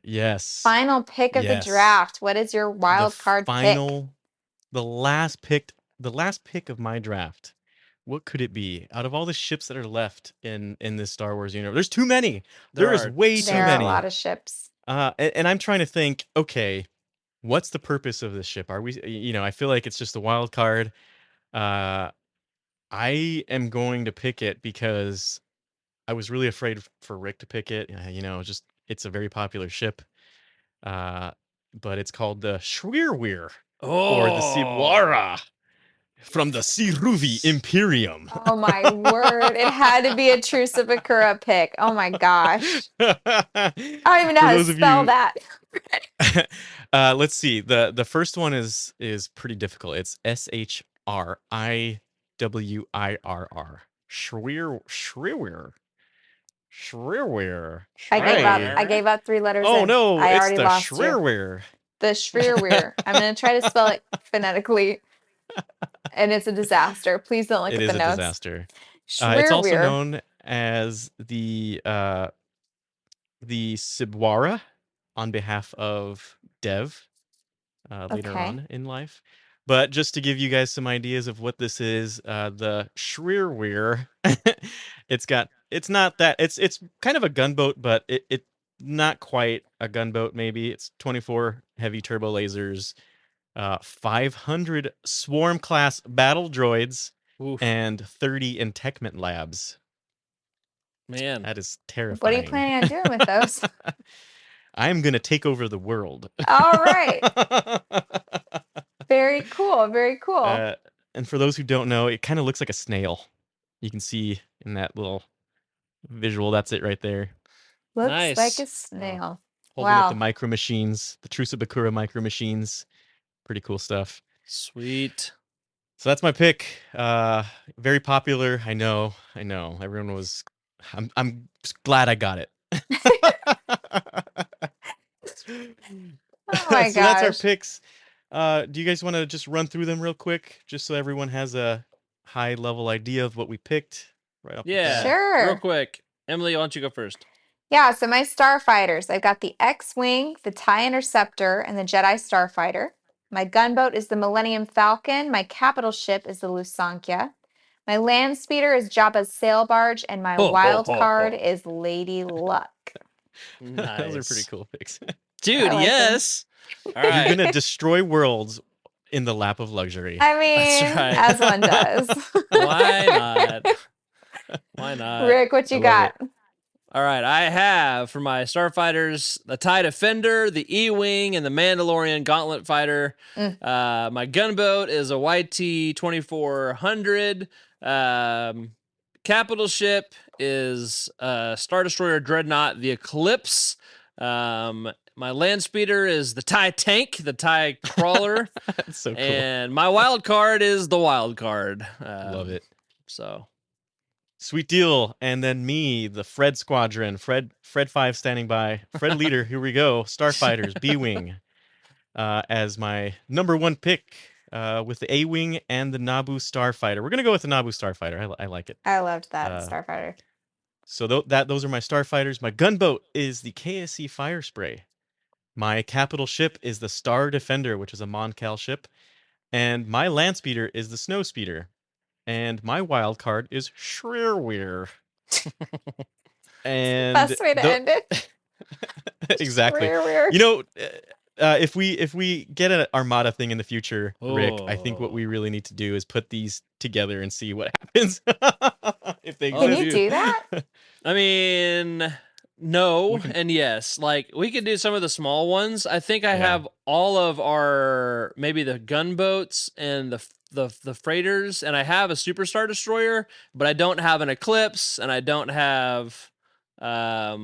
Yes. Final pick of Yes. the draft. What is your wild card pick? The last pick of my draft. What could it be? Out of all the ships that are left in this Star Wars universe, there's too many. There is are way too There are many. a lot of ships. And I'm trying to think, okay, what's the purpose of this ship? Are we, I feel like it's just a wild card. I am going to pick it because I was really afraid for Rick to pick it. Just it's a very popular ship. But it's called the Schwirweir or the Sibwara from the Siruvi Imperium. Oh my word. It had to be a Truce of Bakura pick. Oh my gosh. I don't even know how to spell that. Let's see. The first one is pretty difficult. It's Shriwirr. Shriwirr. I gave up 3 letters Oh in. no, I it's already the lost you. Schwirweir. The Schwirweir. I'm going to try to spell it phonetically. And it's a disaster. Please don't look It at is the a notes. disaster. It's also Schwirweir. known as the Sibwara on behalf of Dev later Okay. on in life. But just to give you guys some ideas of what this is, the Schwirweir, it's kind of a gunboat, but it not quite a gunboat. Maybe it's 24 heavy turbo lasers, 500 swarm class battle droids, Oof. and 30 entekment labs. Man. That is terrifying. What are you planning on doing with those? I'm gonna take over the world. All right. Very cool. Very cool. And for those who don't know, it kind of looks like a snail. You can see in that little visual. That's it right there. Looks Nice. like a snail. Holding up Wow. the micro machines, the Truce of Bakura micro machines. Pretty cool stuff. Sweet. So that's my pick. Very popular. I know. Everyone was. I'm glad I got it. Oh my So that's our gosh. picks. Do you guys want to just run through them real quick, just so everyone has a high level idea of what we picked right off the Yeah. bat? Sure. Real quick. Emily, why don't you go first? Yeah, so my starfighters, I've got the X-Wing, the TIE Interceptor, and the Jedi Starfighter. My gunboat is the Millennium Falcon. My capital ship is the Lusankya. My land speeder is Jabba's sail barge, and my wild card is Lady Luck. Nice. Those are pretty cool picks. Dude, I like them. yes. All You're right. gonna destroy worlds in the lap of luxury. I mean, right. as one does. Why not? Why not? Rick, what you I love got? All right, I have for my starfighters the TIE Defender, the E-Wing, and the Mandalorian Gauntlet Fighter. My gunboat is a YT 2400. Capital ship is Star Destroyer Dreadnought, the Eclipse. My land speeder is the TIE Tank, the TIE Crawler. That's so cool. And my wild card is the wild card. Love it. So Sweet deal. And then me, the Fred Squadron, Fred 5 standing by. Fred leader, here we go. Starfighters, B-Wing, as my number one pick, with the A-Wing and the Naboo Starfighter. We're going to go with the Naboo Starfighter. I like it. I loved that Starfighter. So those are my Starfighters. My gunboat is the KSC Fire Spray. My capital ship is the Star Defender, which is a Mon Cal ship. And my land speeder is the Snow Speeder. And my wild card is Shreerweir. And Best way to end it. Exactly. Shreerweir. You know, if we get an Armada thing in the future, Rick, I think what we really need to do is put these together and see what happens. If they Can exist. you do that? I mean, no and yes. Like, we could do some of the small ones. I think I have all of our, maybe the gunboats and the freighters, and I have a Superstar Destroyer, but I don't have an Eclipse, and I don't have a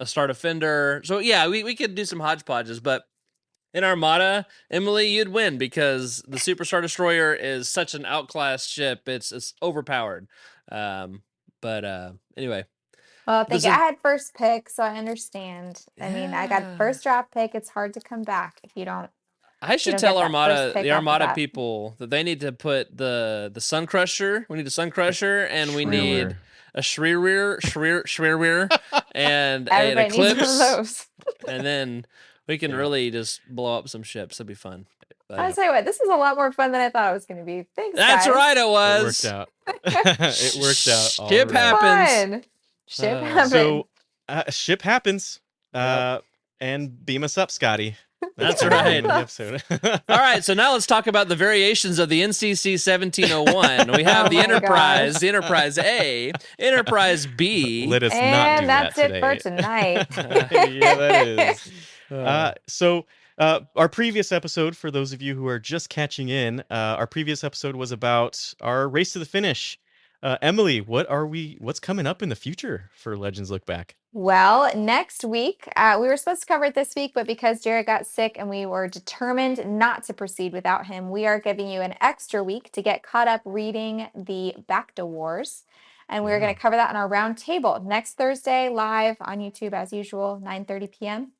Star Defender. So yeah, we could do some hodgepodges, but in Armada, Emily, you'd win because the Superstar Destroyer is such an outclassed ship. It's overpowered. Anyway. Well, thank you. I had first pick, so I understand. I mean, I got first draft pick. It's hard to come back if you don't. I should don't tell get that Armada, first pick the off the Armada bat. people, that they need to put the Sun Crusher. We need a Sun Crusher, and we need a Shreerweir, and an Everybody needs one of Eclipse, those. and then we can really just blow up some ships. That'd be fun. But, I'll tell you what, this is a lot more fun than I thought it was going to be. Thanks, that's guys. right, it It was. worked out. It worked out. all Ship right. happens. Fun. Ship happened. So, ship happens. And beam us up, Scotty. That's the right. name of the episode. All right, so now let's talk about the variations of the NCC 1701. We have Oh the my Enterprise, gosh. the Enterprise A, Enterprise B. Let us not do And that's that it for today. tonight. Yeah, that is. So our previous episode, for those of you who are just catching in, our previous episode was about our race to the finish. Emily, what's coming up in the future for Legends Look Back? Well, next week, we were supposed to cover it this week, but because Jared got sick and we were determined not to proceed without him, we are giving you an extra week to get caught up reading the Bacta Wars. And we're going to cover that on our round table next Thursday, live on YouTube as usual, 9:30 p.m.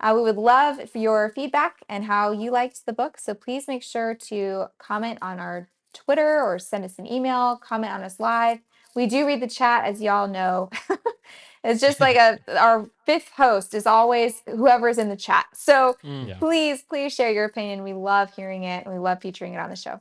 We would love for your feedback and how you liked the book. So please make sure to comment on our Twitter or send us an email, comment on us live. We do read the chat, as y'all know. It's just like our fifth host is always whoever's in the chat. So Yeah. please share your opinion. We love hearing it, and we love featuring it on the show.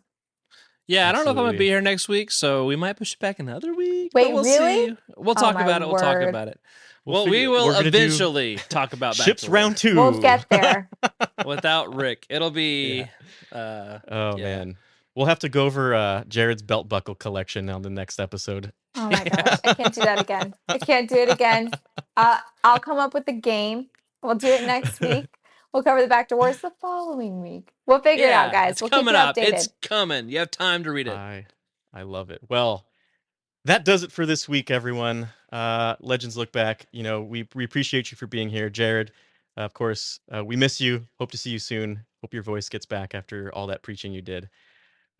Yeah, I don't know if I'm going to be Absolutely. here next week, so we might push it back another week. Wait, but we'll really? see. We'll Oh, talk my about it. We'll talk word. about it. We'll We figure- will we're gonna do eventually talk about Back Ships to round 2. We'll get there. Work without Rick. It'll be Oh yeah. man, we'll have to go over Jared's belt buckle collection on the next episode. Oh my gosh, I can't do that again. I can't do it again. I'll come up with a game. We'll do it next week. We'll cover the Back to Wars the following week. We'll figure it out, guys. It's We'll keep coming you up. updated. It's coming. You have time to read it. I love it. Well, that does it for this week, everyone. Legends Look Back. You know, we appreciate you for being here, Jared. Of course, we miss you. Hope to see you soon. Hope your voice gets back after all that preaching you did.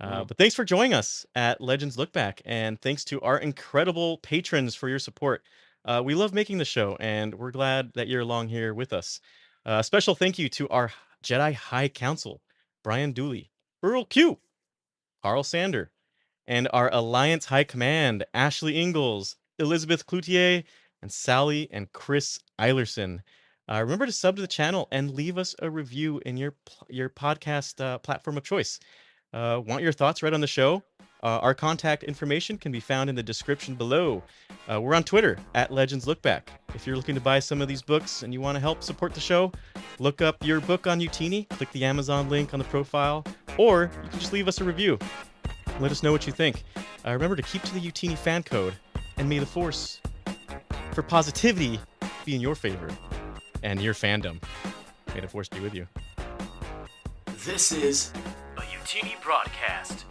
But thanks for joining us at Legends Look Back, and thanks to our incredible patrons for your support. We love making the show, and we're glad that you're along here with us. Special thank you to our Jedi High Council, Brian Dooley, Earl Q, Carl Sander, and our Alliance High Command, Ashley Ingalls, Elizabeth Cloutier, and Sally and Chris Eilerson. Remember to sub to the channel and leave us a review in your podcast platform of choice. Want your thoughts read on the show? Our contact information can be found in the description below. We're on Twitter at Legends Look Back. If you're looking to buy some of these books and you want to help support the show, look up your book on YOUTINI, click the Amazon link on the profile, or you can just leave us a review. Let us know what you think. Remember to keep to the YOUTINI fan code, and may the force for positivity be in your favor and your fandom. May the force be with you. This is a Youtini broadcast.